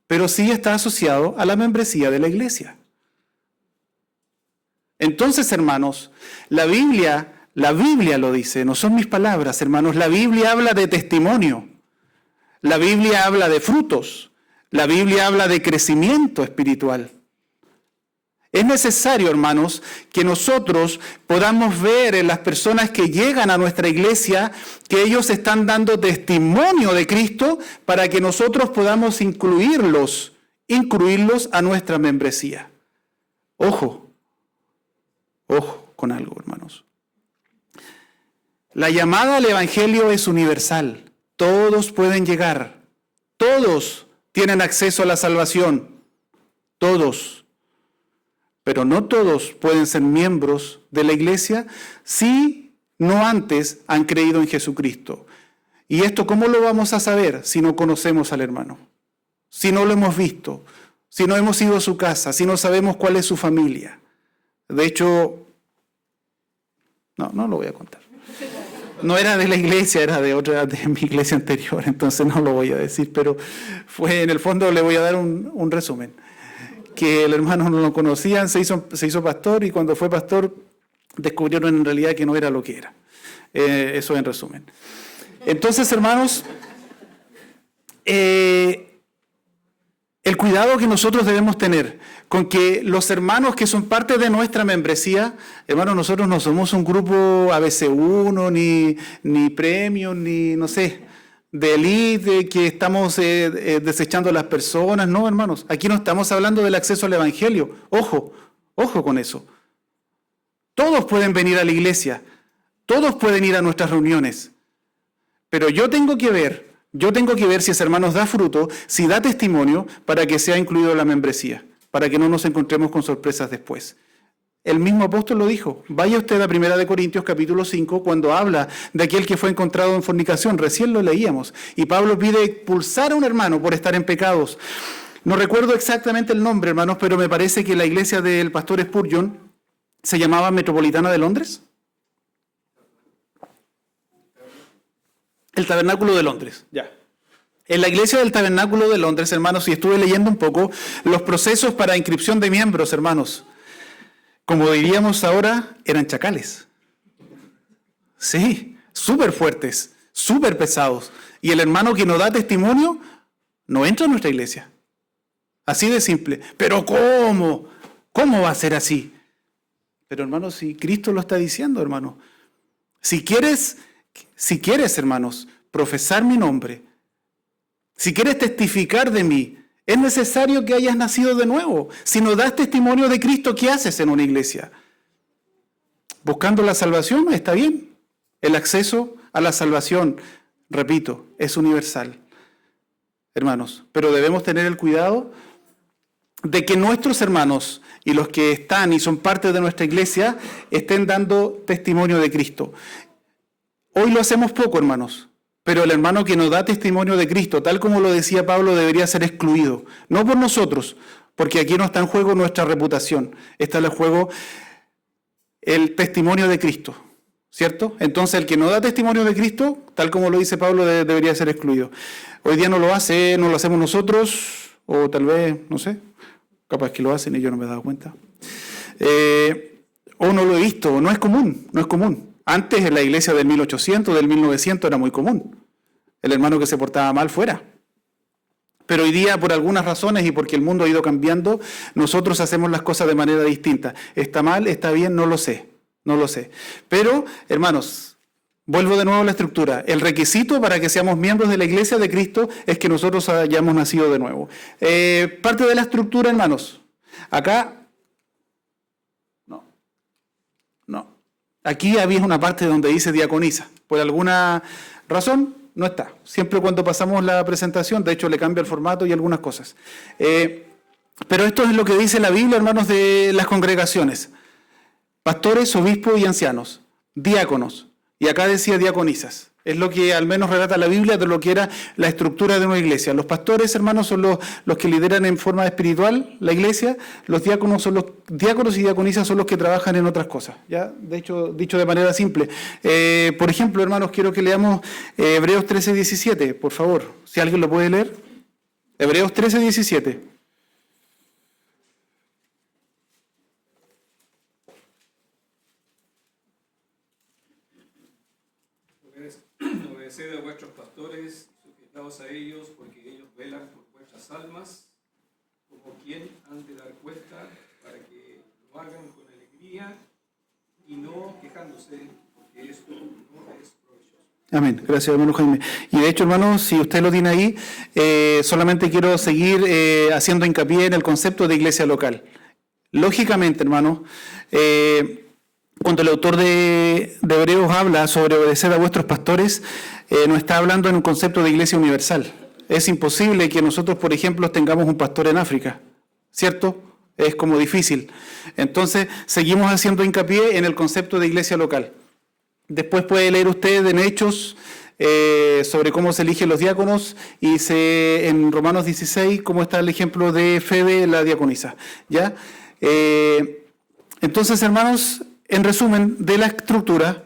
Pero sí está asociado a la membresía de la iglesia. Entonces, hermanos, la Biblia lo dice, no son mis palabras, hermanos. La Biblia habla de testimonio. La Biblia habla de frutos. La Biblia habla de crecimiento espiritual. Es necesario, hermanos, que nosotros podamos ver en las personas que llegan a nuestra iglesia que ellos están dando testimonio de Cristo para que nosotros podamos incluirlos a nuestra membresía. Ojo con algo, hermanos. La llamada al Evangelio es universal. Todos pueden llegar. Todos tienen acceso a la salvación. Todos. Pero no todos pueden ser miembros de la iglesia si no antes han creído en Jesucristo. ¿Y esto cómo lo vamos a saber si no conocemos al hermano? Si no lo hemos visto, si no hemos ido a su casa, si no sabemos cuál es su familia. De hecho, no lo voy a contar. No era de la iglesia, era de otra, de mi iglesia anterior, entonces no lo voy a decir, pero en el fondo le voy a dar un resumen. Que el hermano no lo conocían, se hizo pastor y cuando fue pastor descubrieron en realidad que no era lo que era. Eso en resumen. Entonces, hermanos, el cuidado que nosotros debemos tener con que los hermanos que son parte de nuestra membresía, hermanos, nosotros no somos un grupo ABC1, ni premium, ni no sé, de élite, que estamos desechando a las personas. No, hermanos, aquí no estamos hablando del acceso al Evangelio. Ojo con eso. Todos pueden venir a la iglesia, todos pueden ir a nuestras reuniones, pero yo tengo que ver si ese hermano da fruto, si da testimonio, para que sea incluido en la membresía, para que no nos encontremos con sorpresas después. El mismo apóstol lo dijo. Vaya usted a 1 Corintios capítulo 5, cuando habla de aquel que fue encontrado en fornicación. Recién lo leíamos. Y Pablo pide expulsar a un hermano por estar en pecados. No recuerdo exactamente el nombre, hermanos, pero me parece que la iglesia del pastor Spurgeon se llamaba Metropolitana de Londres. El Tabernáculo de Londres, ya. En la iglesia del Tabernáculo de Londres, hermanos, y estuve leyendo un poco los procesos para inscripción de miembros, hermanos. Como diríamos ahora, eran chacales. Sí, súper fuertes, súper pesados. Y el hermano que no da testimonio no entra a nuestra iglesia. Así de simple. ¿Pero cómo? ¿Cómo va a ser así? Pero, hermanos, si Cristo lo está diciendo, hermano. Si quieres, hermanos, profesar mi nombre, si quieres testificar de mí, es necesario que hayas nacido de nuevo. Si no das testimonio de Cristo, ¿qué haces en una iglesia? Buscando la salvación, está bien. El acceso a la salvación, repito, es universal, hermanos. Pero debemos tener el cuidado de que nuestros hermanos y los que están y son parte de nuestra iglesia estén dando testimonio de Cristo. Hoy lo hacemos poco, hermanos. Pero el hermano que nos da testimonio de Cristo, tal como lo decía Pablo, debería ser excluido. No por nosotros, porque aquí no está en juego nuestra reputación. Está en juego el testimonio de Cristo, ¿cierto? Entonces el que no da testimonio de Cristo, tal como lo dice Pablo, debería ser excluido. Hoy día no lo hacemos nosotros, o tal vez, no sé, capaz que lo hacen y yo no me he dado cuenta. O no lo he visto, no es común. Antes en la iglesia del 1800, del 1900 era muy común. El hermano que se portaba mal fuera. Pero hoy día, por algunas razones y porque el mundo ha ido cambiando, nosotros hacemos las cosas de manera distinta. ¿Está mal? ¿Está bien? No lo sé. Pero, hermanos, vuelvo de nuevo a la estructura. El requisito para que seamos miembros de la iglesia de Cristo es que nosotros hayamos nacido de nuevo. Parte de la estructura, hermanos. Acá, no. Aquí había una parte donde dice diaconisa. Por alguna razón no está. Siempre cuando pasamos la presentación, de hecho le cambia el formato y algunas cosas. Pero esto es lo que dice la Biblia, hermanos, de las congregaciones. Pastores, obispos y ancianos. Diáconos. Y acá decía diaconisas. Es lo que al menos relata la Biblia de lo que era la estructura de una iglesia. Los pastores, hermanos, son los que lideran en forma espiritual la iglesia. Los diáconos y diaconisas son los que trabajan en otras cosas. ¿Ya? De hecho, dicho de manera simple. Por ejemplo, hermanos, quiero que leamos Hebreos 13:17, por favor. Si alguien lo puede leer. Hebreos 13:17. Obedeced a vuestros pastores, sujetaos a ellos, porque ellos velan por vuestras almas, como quien han de dar cuenta, para que lo hagan con alegría y no quejándose, porque esto no es provechoso. Amén. Gracias, hermano Jaime. Y de hecho, hermano, si usted lo tiene ahí, solamente quiero seguir haciendo hincapié en el concepto de iglesia local. Lógicamente, hermano, cuando el autor de Hebreos habla sobre obedecer a vuestros pastores, no está hablando en un concepto de iglesia universal. Es imposible que nosotros, por ejemplo, tengamos un pastor en África, ¿cierto? Es como difícil. Entonces, seguimos haciendo hincapié en el concepto de iglesia local. Después puede leer usted en Hechos sobre cómo se eligen los diáconos y en Romanos 16 cómo está el ejemplo de Febe, la diaconisa. ¿Ya? Entonces, hermanos, en resumen de la estructura,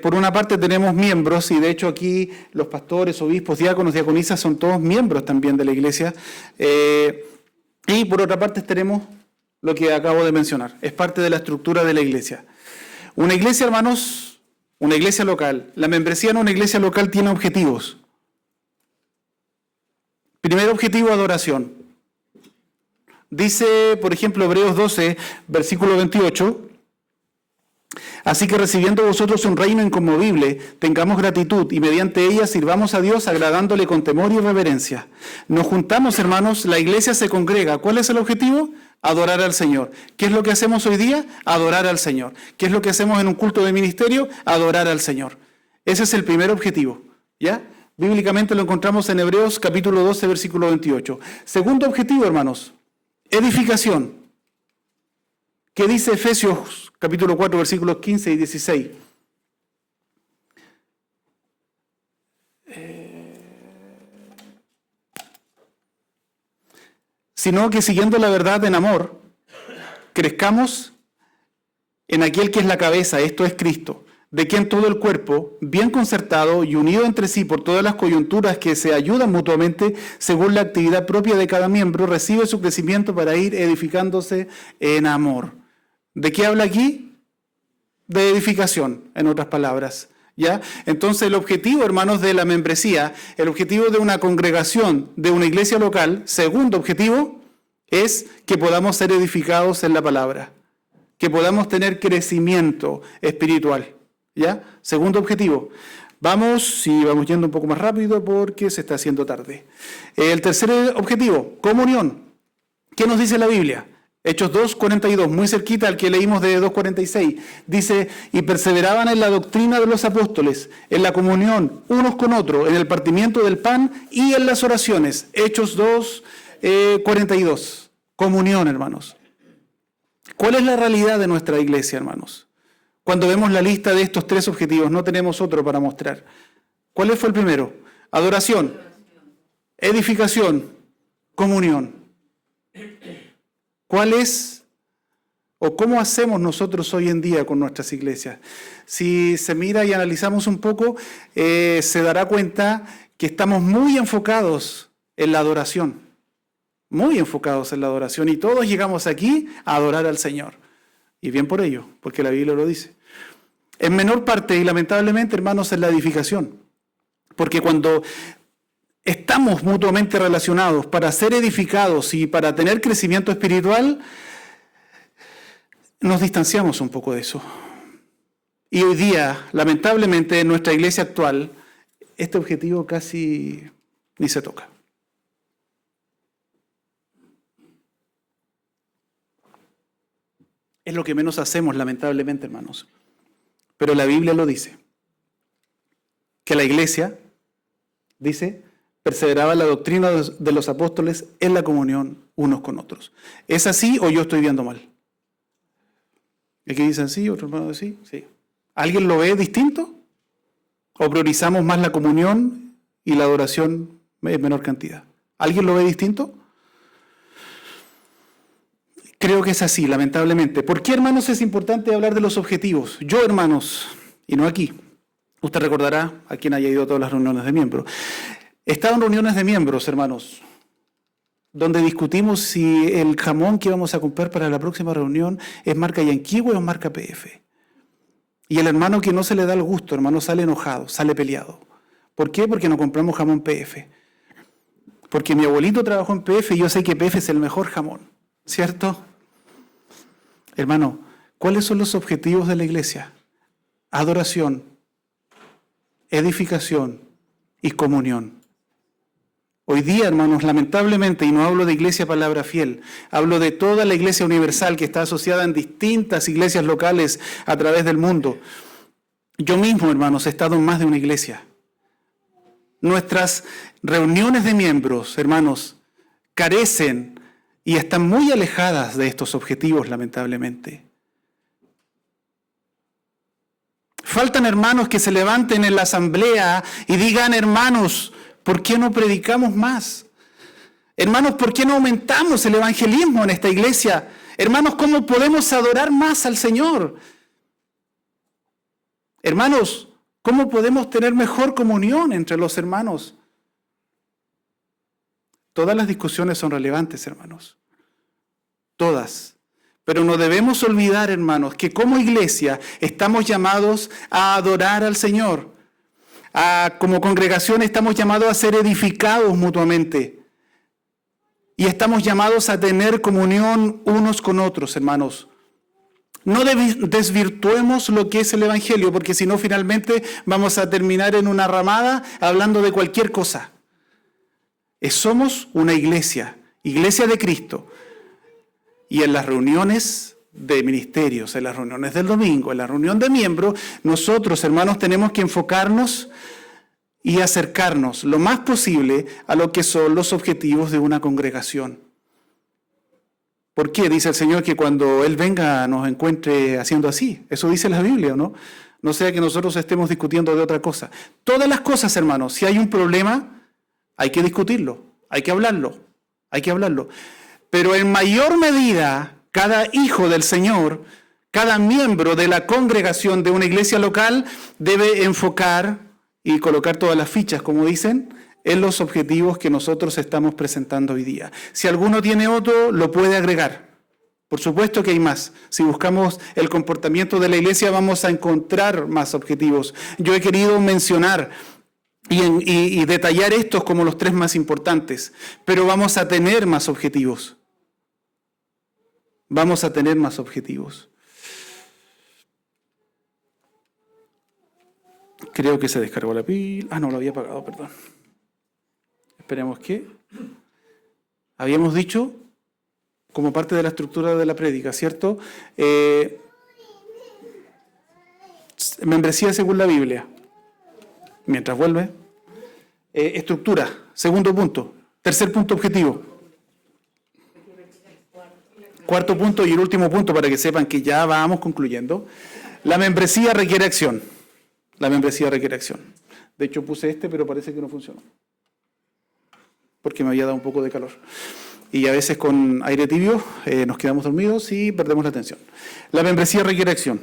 por una parte tenemos miembros, y de hecho aquí los pastores, obispos, diáconos, diaconisas son todos miembros también de la iglesia. Y por otra parte tenemos lo que acabo de mencionar, es parte de la estructura de la iglesia. Una iglesia, hermanos, una iglesia local, la membresía en una iglesia local tiene objetivos. Primer objetivo, adoración. Dice, por ejemplo, Hebreos 12, versículo 28, así que recibiendo vosotros un reino inconmovible, tengamos gratitud y mediante ella sirvamos a Dios agradándole con temor y reverencia. Nos juntamos, hermanos, la iglesia se congrega. ¿Cuál es el objetivo? Adorar al Señor. ¿Qué es lo que hacemos hoy día? Adorar al Señor. ¿Qué es lo que hacemos en un culto de ministerio? Adorar al Señor. Ese es el primer objetivo, ¿ya? Bíblicamente lo encontramos en Hebreos capítulo 12, versículo 28. Segundo objetivo, hermanos, edificación. ¿Qué dice Efesios capítulo 4, versículos 15 y 16? Sino que siguiendo la verdad en amor, crezcamos en aquel que es la cabeza, esto es Cristo, de quien todo el cuerpo, bien concertado y unido entre sí por todas las coyunturas que se ayudan mutuamente según la actividad propia de cada miembro, recibe su crecimiento para ir edificándose en amor. ¿De qué habla aquí? De edificación, en otras palabras. ¿Ya? Entonces el objetivo, hermanos, de la membresía, el objetivo de una congregación, de una iglesia local, segundo objetivo, es que podamos ser edificados en la palabra, que podamos tener crecimiento espiritual. ¿Ya? Segundo objetivo. Vamos yendo un poco más rápido porque se está haciendo tarde. El tercer objetivo, comunión. ¿Qué nos dice la Biblia? Hechos 2:42, muy cerquita al que leímos de 2:46, dice, y perseveraban en la doctrina de los apóstoles, en la comunión unos con otros, en el partimiento del pan y en las oraciones. Hechos 2:42, comunión, hermanos. ¿Cuál es la realidad de nuestra iglesia, hermanos? Cuando vemos la lista de estos tres objetivos, no tenemos otro para mostrar. ¿Cuál fue el primero? Adoración, edificación, comunión. ¿Cuál es o cómo hacemos nosotros hoy en día con nuestras iglesias? Si se mira y analizamos un poco, se dará cuenta que estamos muy enfocados en la adoración. Muy enfocados en la adoración. Y todos llegamos aquí a adorar al Señor. Y bien por ello, porque la Biblia lo dice. En menor parte, y lamentablemente, hermanos, en la edificación. Porque cuando estamos mutuamente relacionados para ser edificados y para tener crecimiento espiritual, nos distanciamos un poco de eso. Y hoy día, lamentablemente, en nuestra iglesia actual, este objetivo casi ni se toca. Es lo que menos hacemos, lamentablemente, hermanos. Pero la Biblia lo dice. Que la iglesia, dice, perseveraba en la doctrina de los apóstoles en la comunión unos con otros. ¿Es así o yo estoy viendo mal? ¿Y aquí dicen sí, otros hermanos dicen sí? ¿Alguien lo ve distinto? ¿O priorizamos más la comunión y la adoración en menor cantidad? ¿Alguien lo ve distinto? Creo que es así, lamentablemente. ¿Por qué, hermanos, es importante hablar de los objetivos? Yo, hermanos, y no aquí, usted recordará a quien haya ido a todas las reuniones de miembros. He estado en reuniones de miembros, hermanos, donde discutimos si el jamón que vamos a comprar para la próxima reunión es marca Yanquihue o es marca PF. Y el hermano que no se le da el gusto, hermano, sale enojado, sale peleado. ¿Por qué? Porque no compramos jamón PF. Porque mi abuelito trabajó en PF y yo sé que PF es el mejor jamón, ¿cierto? Hermano, ¿cuáles son los objetivos de la iglesia? Adoración, edificación y comunión. Hoy día, hermanos, lamentablemente, y no hablo de Iglesia Palabra Fiel, hablo de toda la Iglesia Universal que está asociada en distintas iglesias locales a través del mundo. Yo mismo, hermanos, he estado en más de una iglesia. Nuestras reuniones de miembros, hermanos, carecen y están muy alejadas de estos objetivos, lamentablemente. Faltan hermanos que se levanten en la asamblea y digan, hermanos, ¿por qué no predicamos más? Hermanos, ¿por qué no aumentamos el evangelismo en esta iglesia? Hermanos, ¿cómo podemos adorar más al Señor? Hermanos, ¿cómo podemos tener mejor comunión entre los hermanos? Todas las discusiones son relevantes, hermanos. Todas. Pero no debemos olvidar, hermanos, que como iglesia estamos llamados a adorar al Señor. Como congregación estamos llamados a ser edificados mutuamente. Y estamos llamados a tener comunión unos con otros, hermanos. No desvirtuemos lo que es el Evangelio, porque si no, finalmente vamos a terminar en una ramada hablando de cualquier cosa. Somos una iglesia, iglesia de Cristo. Y en las reuniones de ministerios, en las reuniones del domingo, en la reunión de miembros, nosotros, hermanos, tenemos que enfocarnos y acercarnos lo más posible a lo que son los objetivos de una congregación. ¿Por qué? Dice el Señor que cuando Él venga nos encuentre haciendo así. Eso dice la Biblia, ¿no? No sea que nosotros estemos discutiendo de otra cosa. Todas las cosas, hermanos, si hay un problema, hay que discutirlo, hay que hablarlo. Pero en mayor medida, cada hijo del Señor, cada miembro de la congregación de una iglesia local debe enfocar y colocar todas las fichas, como dicen, en los objetivos que nosotros estamos presentando hoy día. Si alguno tiene otro, lo puede agregar. Por supuesto que hay más. Si buscamos el comportamiento de la iglesia, vamos a encontrar más objetivos. Yo he querido mencionar y detallar estos como los 3 más importantes, pero vamos a tener más objetivos. Vamos a tener más objetivos. Creo que se descargó la pila. No, lo había apagado, perdón. Esperemos que... Habíamos dicho, como parte de la estructura de la prédica, ¿cierto? Membresía según la Biblia. Mientras vuelve. Estructura, segundo punto. Tercer punto objetivo. Cuarto punto y el último punto para que sepan que ya vamos concluyendo. La membresía requiere acción. La membresía requiere acción. De hecho puse pero parece que no funcionó. Porque me había dado un poco de calor. Y a veces con aire tibio nos quedamos dormidos y perdemos la atención. La membresía requiere acción.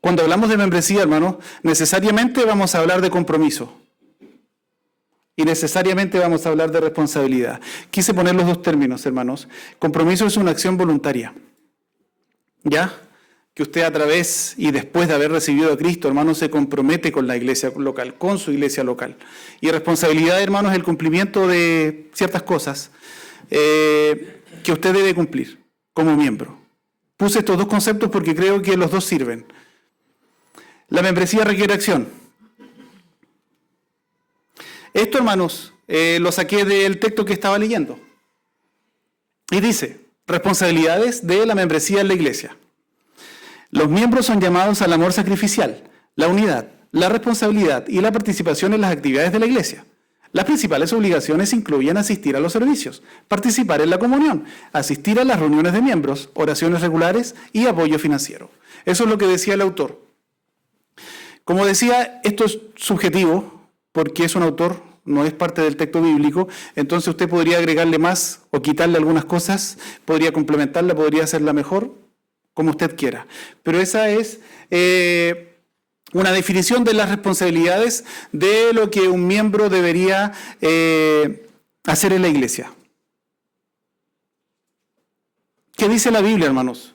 Cuando hablamos de membresía, hermanos, necesariamente vamos a hablar de compromiso. Y necesariamente vamos a hablar de responsabilidad. Quise poner los 2 términos, hermanos. Compromiso es una acción voluntaria. ¿Ya? Que usted a través y después de haber recibido a Cristo, hermanos, se compromete con la iglesia local, con su iglesia local. Y responsabilidad, hermanos, es el cumplimiento de ciertas cosas que usted debe cumplir como miembro. Puse estos 2 conceptos porque creo que los 2 sirven. La membresía requiere acción. Esto, hermanos, lo saqué del texto que estaba leyendo. Y dice, responsabilidades de la membresía en la iglesia. Los miembros son llamados al amor sacrificial, la unidad, la responsabilidad y la participación en las actividades de la iglesia. Las principales obligaciones incluyen asistir a los servicios, participar en la comunión, asistir a las reuniones de miembros, oraciones regulares y apoyo financiero. Eso es lo que decía el autor. Como decía, esto es subjetivo, porque es un autor, no es parte del texto bíblico, entonces usted podría agregarle más o quitarle algunas cosas, podría complementarla, podría hacerla mejor, como usted quiera. Pero esa es una definición de las responsabilidades de lo que un miembro debería hacer en la iglesia. ¿Qué dice la Biblia, hermanos?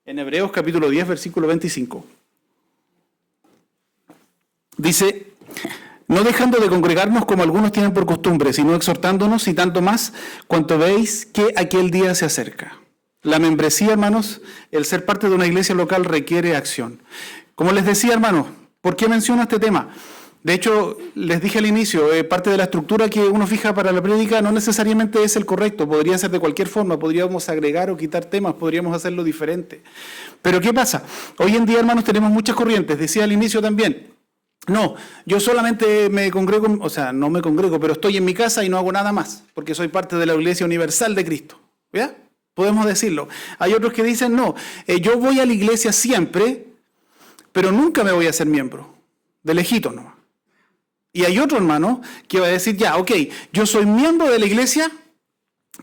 En Hebreos capítulo 10, versículo 25. Dice, no dejando de congregarnos como algunos tienen por costumbre, sino exhortándonos y tanto más cuanto veis que aquel día se acerca. La membresía, hermanos, el ser parte de una iglesia local requiere acción. Como les decía, hermanos, ¿por qué menciono este tema? De hecho, les dije al inicio, parte de la estructura que uno fija para la prédica no necesariamente es el correcto, podría ser de cualquier forma, podríamos agregar o quitar temas, podríamos hacerlo diferente. Pero ¿qué pasa? Hoy en día, hermanos, tenemos muchas corrientes, decía al inicio también. No, yo solamente me congrego, o sea, no me congrego, pero estoy en mi casa y no hago nada más, porque soy parte de la Iglesia Universal de Cristo. ¿Ya? Podemos decirlo. Hay otros que dicen, no, yo voy a la iglesia siempre, pero nunca me voy a hacer miembro, de lejito nomás. Y hay otro hermano que va a decir, ya, ok, yo soy miembro de la iglesia,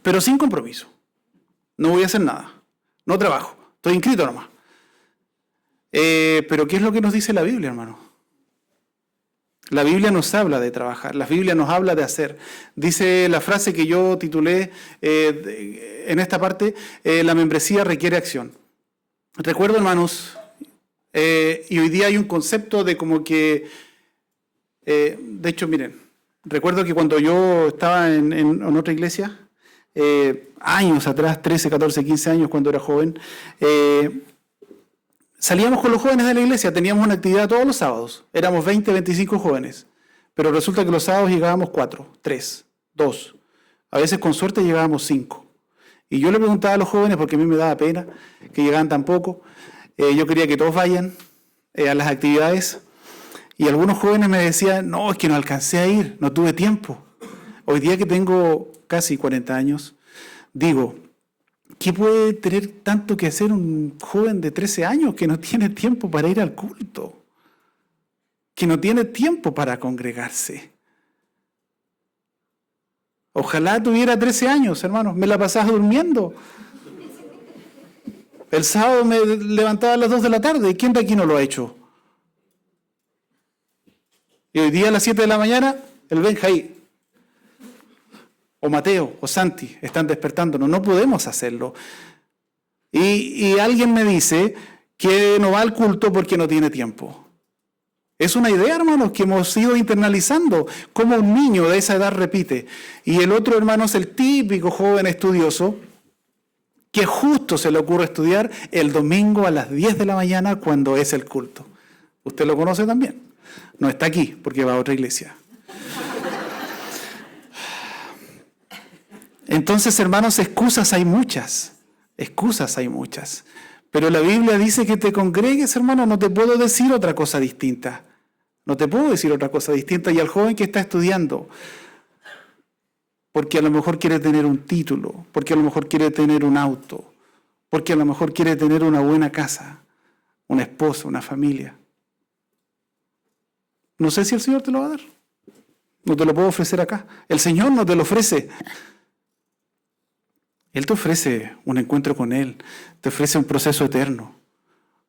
pero sin compromiso. No voy a hacer nada, no trabajo, estoy inscrito nomás. Pero ¿qué es lo que nos dice la Biblia, hermano? La Biblia nos habla de trabajar, la Biblia nos habla de hacer. Dice la frase que yo titulé en esta parte, la membresía requiere acción. Recuerdo, hermanos, y hoy día hay un concepto de como que, de hecho, miren, recuerdo que cuando yo estaba en otra iglesia, años atrás, 13, 14, 15 años, cuando era joven, salíamos con los jóvenes de la iglesia, teníamos una actividad todos los sábados, éramos 20, 25 jóvenes, pero resulta que los sábados llegábamos 4, 3, 2, a veces con suerte llegábamos 5. Y yo le preguntaba a los jóvenes, porque a mí me daba pena que llegaran tan poco, yo quería que todos vayan a las actividades, y algunos jóvenes me decían, no, es que no alcancé a ir, no tuve tiempo. Hoy día que tengo casi 40 años, digo, ¿qué puede tener tanto que hacer un joven de 13 años que no tiene tiempo para ir al culto? Que no tiene tiempo para congregarse. Ojalá tuviera 13 años, hermanos, me la pasaba durmiendo. El sábado me levantaba a las 2 de la tarde. ¿Quién de aquí no lo ha hecho? Y hoy día a las 7 de la mañana, el Benjaí, o Mateo, o Santi, están despertándonos. No podemos hacerlo. Y alguien me dice que no va al culto porque no tiene tiempo. Es una idea, hermanos, que hemos ido internalizando, como un niño de esa edad repite. Y el otro, hermano, es el típico joven estudioso que justo se le ocurre estudiar el domingo a las 10 de la mañana cuando es el culto. Usted lo conoce también. No está aquí porque va a otra iglesia. Entonces, hermanos, excusas hay muchas. Pero la Biblia dice que te congregues, hermano, no te puedo decir otra cosa distinta. Y al joven que está estudiando, porque a lo mejor quiere tener un título, porque a lo mejor quiere tener un auto, porque a lo mejor quiere tener una buena casa, una esposa, una familia. No sé si el Señor te lo va a dar. No te lo puedo ofrecer acá. El Señor no te lo ofrece. Él te ofrece un encuentro con Él, te ofrece un proceso eterno.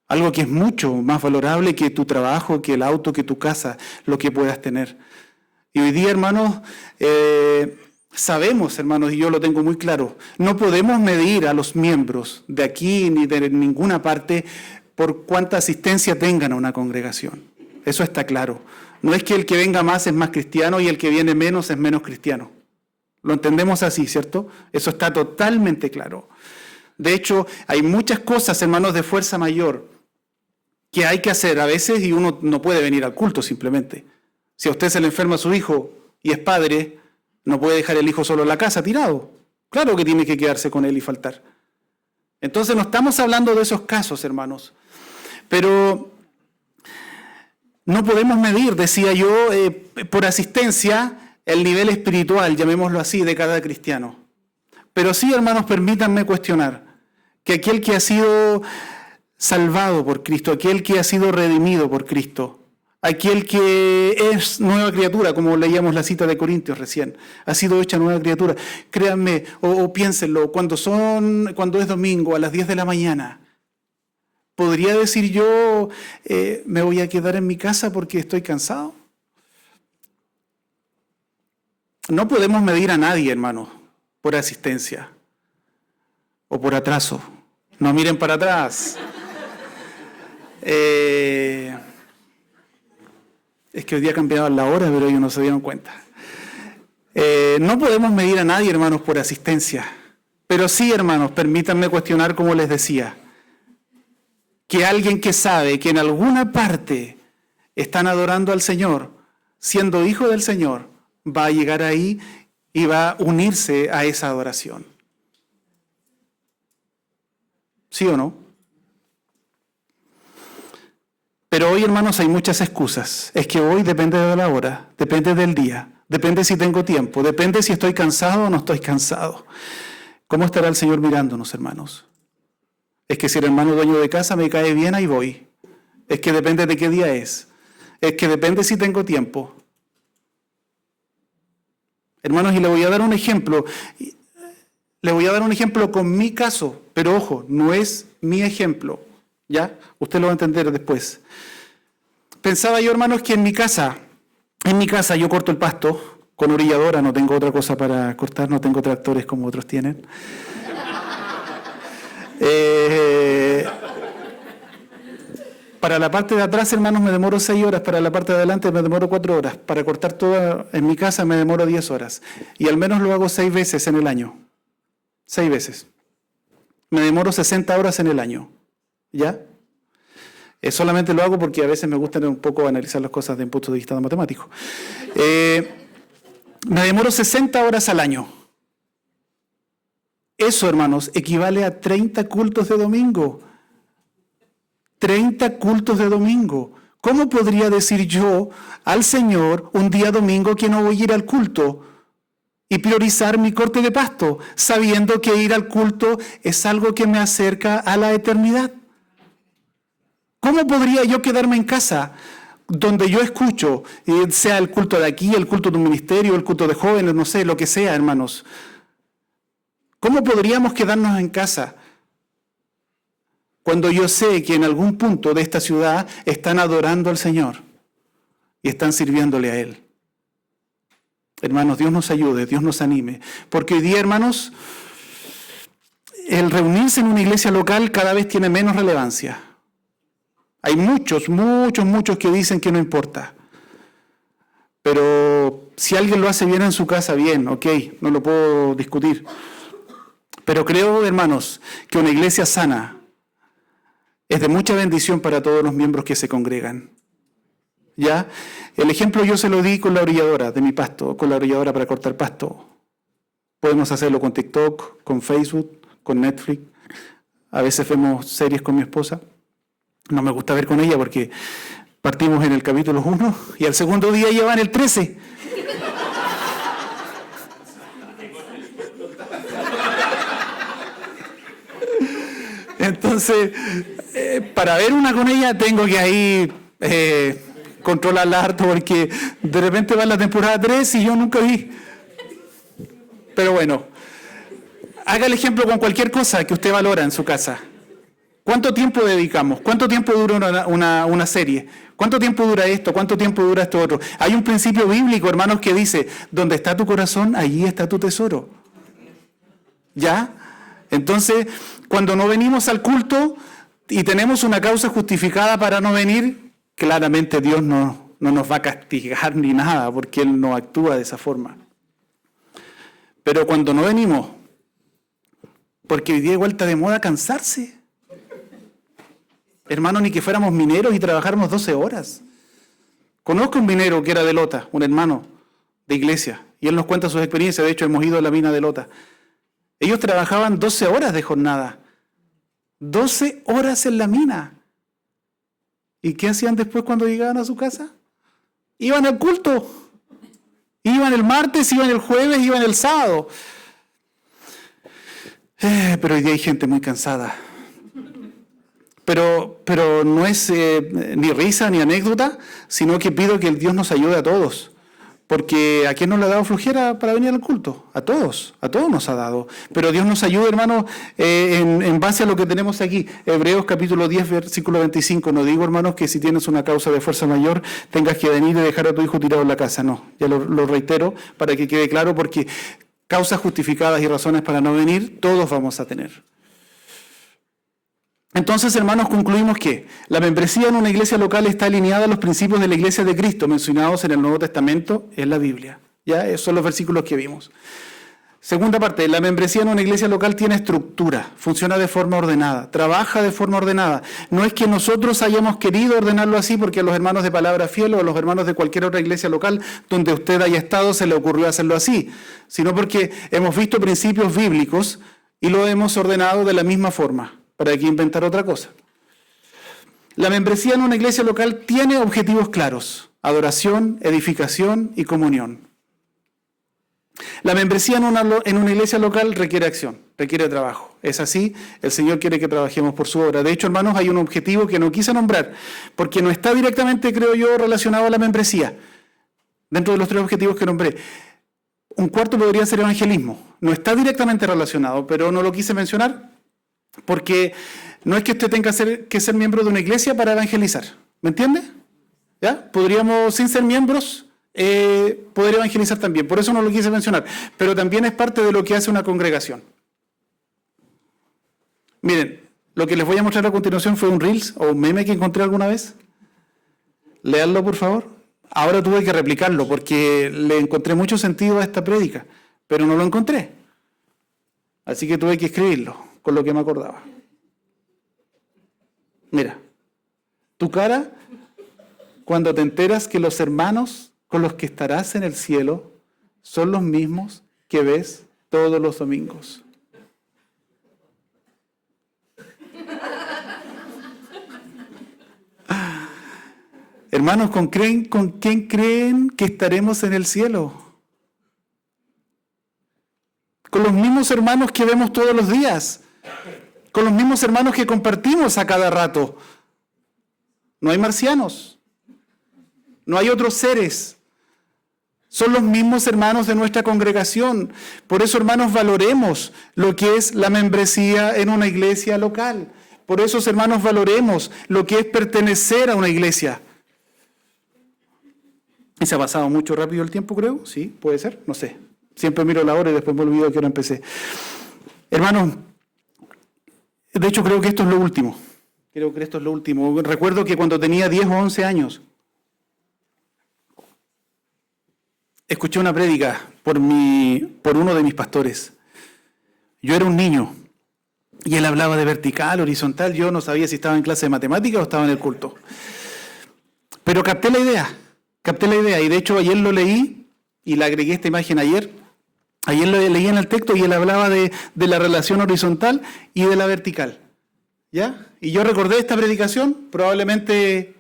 Algo que es mucho más valorable que tu trabajo, que el auto, que tu casa, lo que puedas tener. Y hoy día, hermanos, sabemos, hermanos, y yo lo tengo muy claro, no podemos medir a los miembros de aquí ni de ninguna parte por cuánta asistencia tengan a una congregación. Eso está claro. No es que el que venga más es más cristiano y el que viene menos es menos cristiano. Lo entendemos así, ¿cierto? Eso está totalmente claro. De hecho, hay muchas cosas, hermanos, de fuerza mayor que hay que hacer a veces y uno no puede venir al culto simplemente. Si a usted se le enferma su hijo y es padre, no puede dejar el hijo solo en la casa tirado. Claro que tiene que quedarse con él y faltar. Entonces no estamos hablando de esos casos, hermanos. Pero no podemos medir, decía yo, por asistencia, el nivel espiritual, llamémoslo así, de cada cristiano. Pero sí, hermanos, permítanme cuestionar que aquel que ha sido salvado por Cristo, aquel que ha sido redimido por Cristo, aquel que es nueva criatura, como leíamos la cita de Corintios recién, ha sido hecha nueva criatura. Créanme, o piénsenlo, cuando es domingo a las 10 de la mañana, ¿podría decir yo, me voy a quedar en mi casa porque estoy cansado? No podemos medir a nadie, hermanos, por asistencia o por atraso. No miren para atrás. Es que hoy día cambiaban la hora, pero ellos no se dieron cuenta. No podemos medir a nadie, hermanos, por asistencia. Pero sí, hermanos, permítanme cuestionar, como les decía, que alguien que sabe que en alguna parte están adorando al Señor, siendo hijo del Señor, va a llegar ahí y va a unirse a esa adoración. ¿Sí o no? Pero hoy, hermanos, hay muchas excusas. Es que hoy depende de la hora, depende del día, depende si tengo tiempo, depende si estoy cansado o no estoy cansado. ¿Cómo estará el Señor mirándonos, hermanos? Es que si el hermano dueño de casa me cae bien, ahí voy. Es que depende de qué día es. Es que depende si tengo tiempo. Hermanos, y le voy a dar un ejemplo. Le voy a dar un ejemplo con mi caso, pero ojo, no es mi ejemplo. ¿Ya? Usted lo va a entender después. Pensaba yo, hermanos, que en mi casa yo corto el pasto con orilladora, no tengo otra cosa para cortar, no tengo tractores como otros tienen. Para la parte de atrás, hermanos, me demoro 6 horas, para la parte de adelante me demoro 4 horas. Para cortar todo en mi casa me demoro 10 horas. Y al menos lo hago 6 veces en el año. 6 veces. Me demoro 60 horas en el año. ¿Ya? Solamente lo hago porque a veces me gusta un poco analizar las cosas desde un punto de vista matemático. Me demoro 60 horas al año. Eso, hermanos, equivale a 30 cultos de domingo. 30 cultos de domingo. ¿Cómo podría decir yo al Señor un día domingo que no voy a ir al culto y priorizar mi corte de pasto, sabiendo que ir al culto es algo que me acerca a la eternidad? ¿Cómo podría yo quedarme en casa donde yo escucho, sea el culto de aquí, el culto de un ministerio, el culto de jóvenes, no sé, lo que sea, hermanos? ¿Cómo podríamos quedarnos en casa cuando yo sé que en algún punto de esta ciudad están adorando al Señor y están sirviéndole a Él? Hermanos, Dios nos ayude, Dios nos anime. Porque hoy día, hermanos, el reunirse en una iglesia local cada vez tiene menos relevancia. Hay muchos que dicen que no importa. Pero si alguien lo hace bien en su casa, bien, ok, no lo puedo discutir. Pero creo, hermanos, que una iglesia sana es de mucha bendición para todos los miembros que se congregan. ¿Ya? El ejemplo yo se lo di con la orilladora de mi pasto, con la orilladora para cortar pasto. Podemos hacerlo con TikTok, con Facebook, con Netflix. A veces vemos series con mi esposa. No me gusta ver con ella porque partimos en el capítulo 1 y al segundo día ya va en el 13. Entonces, para ver una con ella tengo que ahí controlarla harto porque de repente va en la temporada 3 y yo nunca vi. Pero bueno, haga el ejemplo con cualquier cosa que usted valora en su casa. ¿Cuánto tiempo dedicamos? ¿Cuánto tiempo dura una serie? ¿Cuánto tiempo dura esto? ¿Cuánto tiempo dura esto otro? Hay un principio bíblico, hermanos, que dice, donde está tu corazón, allí está tu tesoro. ¿Ya? Entonces, cuando no venimos al culto y tenemos una causa justificada para no venir, claramente Dios no nos va a castigar ni nada, porque Él no actúa de esa forma. Pero cuando no venimos, porque hoy día igual está de moda cansarse. Hermano, ni que fuéramos mineros y trabajáramos 12 horas. Conozco un minero que era de Lota, un hermano de iglesia, y él nos cuenta sus experiencias. De hecho, hemos ido a la mina de Lota. Ellos trabajaban 12 horas de jornada. 12 horas en la mina. ¿Y qué hacían después cuando llegaban a su casa? Iban al culto. Iban el martes, iban el jueves, iban el sábado. Pero hoy día hay gente muy cansada. Pero no es ni risa ni anécdota, sino que pido que el Dios nos ayude a todos. Porque ¿a quién no le ha dado flojera para venir al culto? A todos nos ha dado. Pero Dios nos ayude, hermanos, en base a lo que tenemos aquí. Hebreos capítulo 10, versículo 25. No digo, hermanos, que si tienes una causa de fuerza mayor, tengas que venir y dejar a tu hijo tirado en la casa. No, ya lo reitero para que quede claro, porque causas justificadas y razones para no venir, todos vamos a tener. Entonces, hermanos, concluimos que la membresía en una iglesia local está alineada a los principios de la iglesia de Cristo mencionados en el Nuevo Testamento en la Biblia. ¿Ya? Esos son los versículos que vimos. Segunda parte, la membresía en una iglesia local tiene estructura, funciona de forma ordenada, trabaja de forma ordenada. No es que nosotros hayamos querido ordenarlo así porque a los hermanos de Palabra Fiel o a los hermanos de cualquier otra iglesia local donde usted haya estado se le ocurrió hacerlo así, sino porque hemos visto principios bíblicos y lo hemos ordenado de la misma forma. ¿Para qué inventar otra cosa? La membresía en una iglesia local tiene objetivos claros: adoración, edificación y comunión. La membresía en una iglesia local requiere acción, requiere trabajo. Es así, el Señor quiere que trabajemos por su obra. De hecho, hermanos, hay un objetivo que no quise nombrar, porque no está directamente, creo yo, relacionado a la membresía, dentro de los 3 objetivos que nombré. Un cuarto podría ser evangelismo. No está directamente relacionado, pero no lo quise mencionar, porque no es que usted tenga que ser miembro de una iglesia para evangelizar. ¿Me entiende? ¿Ya? Podríamos, sin ser miembros, poder evangelizar también. Por eso no lo quise mencionar. Pero también es parte de lo que hace una congregación. Miren, lo que les voy a mostrar a continuación fue un Reels o un meme que encontré alguna vez. Léanlo, por favor. Ahora tuve que replicarlo porque le encontré mucho sentido a esta prédica, pero no lo encontré. Así que tuve que escribirlo con lo que me acordaba. Mira, tu cara cuando te enteras que los hermanos con los que estarás en el cielo son los mismos que ves todos los domingos. Hermanos, ¿con quién creen que estaremos en el cielo? Con los mismos hermanos que vemos todos los días, con los mismos hermanos que compartimos a cada rato. No hay marcianos, no hay otros seres. Son los mismos hermanos de nuestra congregación. Por eso, hermanos, valoremos lo que es la membresía en una iglesia local. Por eso, hermanos, valoremos lo que es pertenecer a una iglesia. ¿Y se ha pasado mucho rápido el tiempo, creo? Sí, puede ser, no sé. Siempre miro la hora y después me olvido a qué hora empecé. Hermanos, de hecho creo que esto es lo último. Recuerdo que cuando tenía 10 o 11 años, escuché una prédica por uno de mis pastores. Yo era un niño y él hablaba de vertical, horizontal. Yo no sabía si estaba en clase de matemáticas o estaba en el culto. Pero capté la idea y de hecho ayer lo leí y le agregué esta imagen ayer. Ayer lo leí en el texto y él hablaba de la relación horizontal y de la vertical. ¿Ya? Y yo recordé esta predicación, probablemente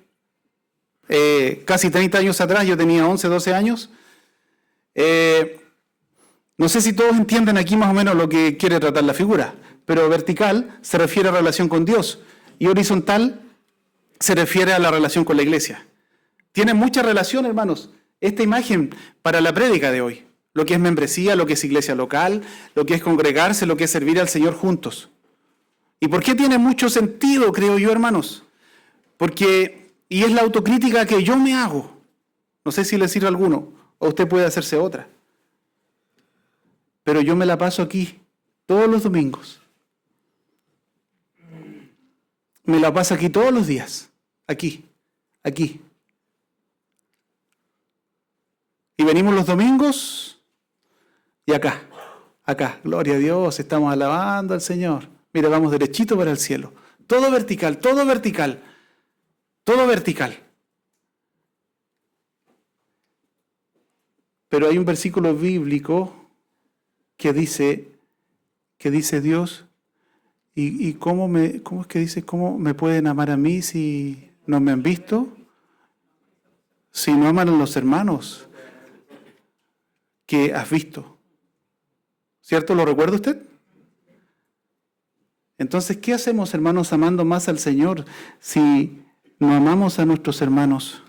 casi 30 años atrás, yo tenía 11, 12 años. No sé si todos entienden aquí más o menos lo que quiere tratar la figura, pero vertical se refiere a relación con Dios y horizontal se refiere a la relación con la iglesia. Tiene mucha relación, hermanos, esta imagen para la prédica de hoy. Lo que es membresía, lo que es iglesia local, lo que es congregarse, lo que es servir al Señor juntos. ¿Y por qué tiene mucho sentido, creo yo, hermanos? Porque, y es la autocrítica que yo me hago, no sé si le sirve a alguno, o usted puede hacerse otra, pero yo me la paso aquí, todos los domingos. Me la paso aquí todos los días, aquí. Y venimos los domingos y acá, gloria a Dios, estamos alabando al Señor. Mira, vamos derechito para el cielo. Todo vertical. Pero hay un versículo bíblico que dice Dios, ¿y cómo es que dice? ¿Cómo me pueden amar a mí si no me han visto? Si no aman a los hermanos que has visto. ¿Cierto? ¿Lo recuerda usted? Entonces, ¿qué hacemos, hermanos, amando más al Señor si no amamos a nuestros hermanos?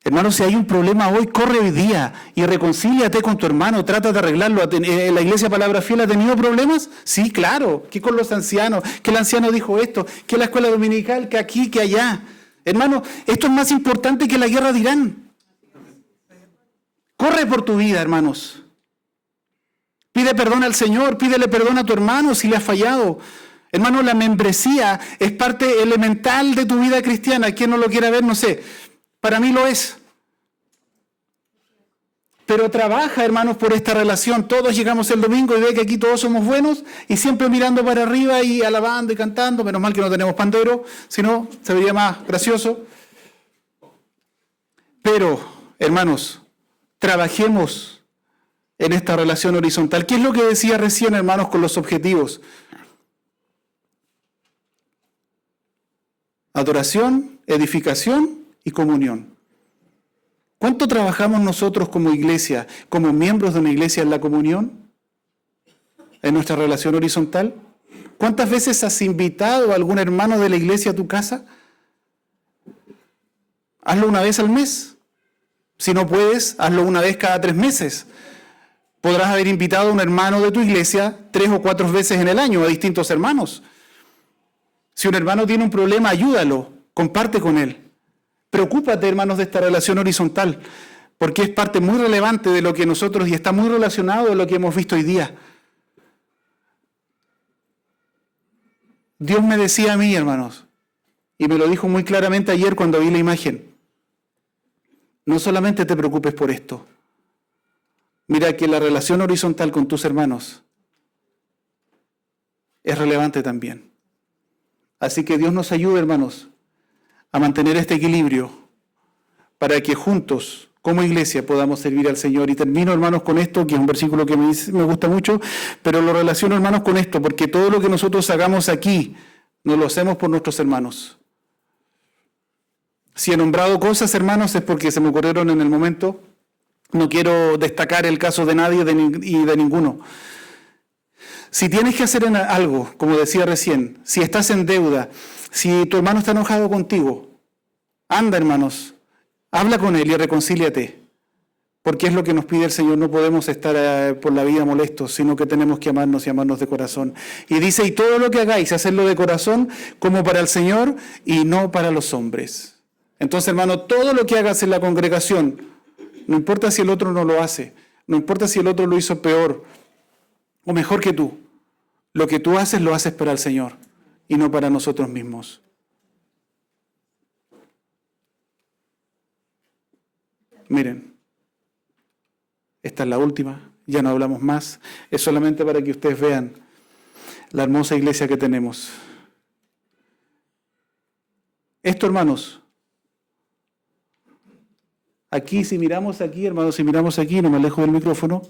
Hermanos, si hay un problema hoy, corre hoy día y reconcíliate con tu hermano, trata de arreglarlo. ¿La iglesia Palabra Fiel ha tenido problemas? Sí, claro. ¿Qué con los ancianos? ¿Que el anciano dijo esto? ¿Que la escuela dominical? ¿Que aquí? ¿Que allá? Hermano, esto es más importante que la guerra de Irán. Corre por tu vida, hermanos. Pide perdón al Señor, pídele perdón a tu hermano si le has fallado. Hermano, la membresía es parte elemental de tu vida cristiana. ¿Quién no lo quiera ver? No sé. Para mí lo es. pero trabaja, hermanos, por esta relación. Todos llegamos el domingo y ve que aquí todos somos buenos y siempre mirando para arriba y alabando y cantando. Menos mal que no tenemos pandero, si no, se vería más gracioso. Pero, hermanos, trabajemos en esta relación horizontal. ¿Qué es lo que decía recién, hermanos, con los objetivos? Adoración, edificación y comunión. ¿Cuánto trabajamos nosotros como iglesia, como miembros de una iglesia en la comunión? ¿En nuestra relación horizontal? ¿Cuántas veces has invitado a algún hermano de la iglesia a tu casa? Hazlo una vez al mes. Si no puedes, hazlo una vez cada 3 meses. Podrás haber invitado a un hermano de tu iglesia 3 o 4 veces en el año, a distintos hermanos. Si un hermano tiene un problema, ayúdalo, comparte con él. Preocúpate, hermanos, de esta relación horizontal, porque es parte muy relevante de lo que nosotros, y está muy relacionado a lo que hemos visto hoy día. Dios me decía a mí, hermanos, y me lo dijo muy claramente ayer cuando vi la imagen, no solamente te preocupes por esto. Mira que la relación horizontal con tus hermanos es relevante también. Así que Dios nos ayude, hermanos, a mantener este equilibrio para que juntos, como iglesia, podamos servir al Señor. Y termino, hermanos, con esto, que es un versículo que me gusta mucho, pero lo relaciono, hermanos, con esto, porque todo lo que nosotros hagamos aquí, nos lo hacemos por nuestros hermanos. Si he nombrado cosas, hermanos, es porque se me ocurrieron en el momento. No quiero destacar el caso de nadie y de ninguno. Si tienes que hacer algo, como decía recién, si estás en deuda, si tu hermano está enojado contigo, anda, hermanos, habla con él y reconcíliate, porque es lo que nos pide el Señor. No podemos estar por la vida molestos, sino que tenemos que amarnos y amarnos de corazón. Y dice, y todo lo que hagáis, hacedlo de corazón como para el Señor y no para los hombres. Entonces, hermano, todo lo que hagas en la congregación, no importa si el otro no lo hace, no importa si el otro lo hizo peor o mejor que tú, lo que tú haces lo haces para el Señor y no para nosotros mismos. Miren, esta es la última, ya no hablamos más, es solamente para que ustedes vean la hermosa iglesia que tenemos. Esto, hermanos, aquí, si miramos aquí, hermanos, si miramos aquí, no me alejo del micrófono,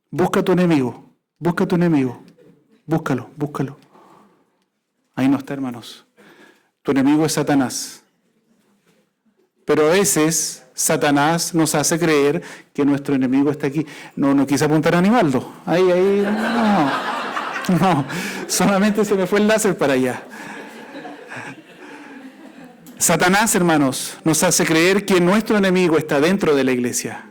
busca a tu enemigo, búscalo. Ahí no está, hermanos. Tu enemigo es Satanás. Pero a veces Satanás nos hace creer que nuestro enemigo está aquí. No quise apuntar a Animaldo. Ahí, no, solamente se me fue el láser para allá. Satanás, hermanos, nos hace creer que nuestro enemigo está dentro de la iglesia.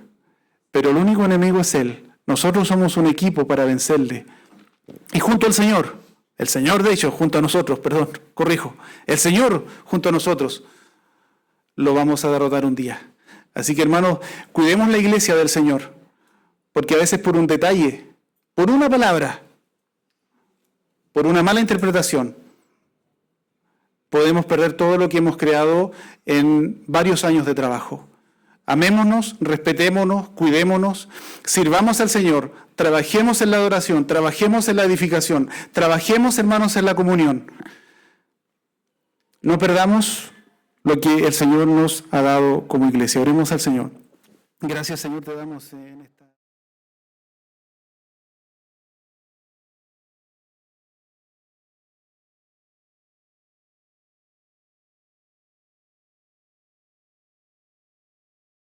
Pero el único enemigo es Él. Nosotros somos un equipo para vencerle. Y junto al Señor, el Señor de hecho, junto a nosotros, el Señor junto a nosotros, lo vamos a derrotar un día. Así que, hermanos, cuidemos la iglesia del Señor, porque a veces por un detalle, por una palabra, por una mala interpretación, podemos perder todo lo que hemos creado en varios años de trabajo. Amémonos, respetémonos, cuidémonos, sirvamos al Señor, trabajemos en la adoración, trabajemos en la edificación, trabajemos, hermanos, en la comunión. No perdamos lo que el Señor nos ha dado como iglesia. Oremos al Señor. Gracias, Señor, te damos en esta...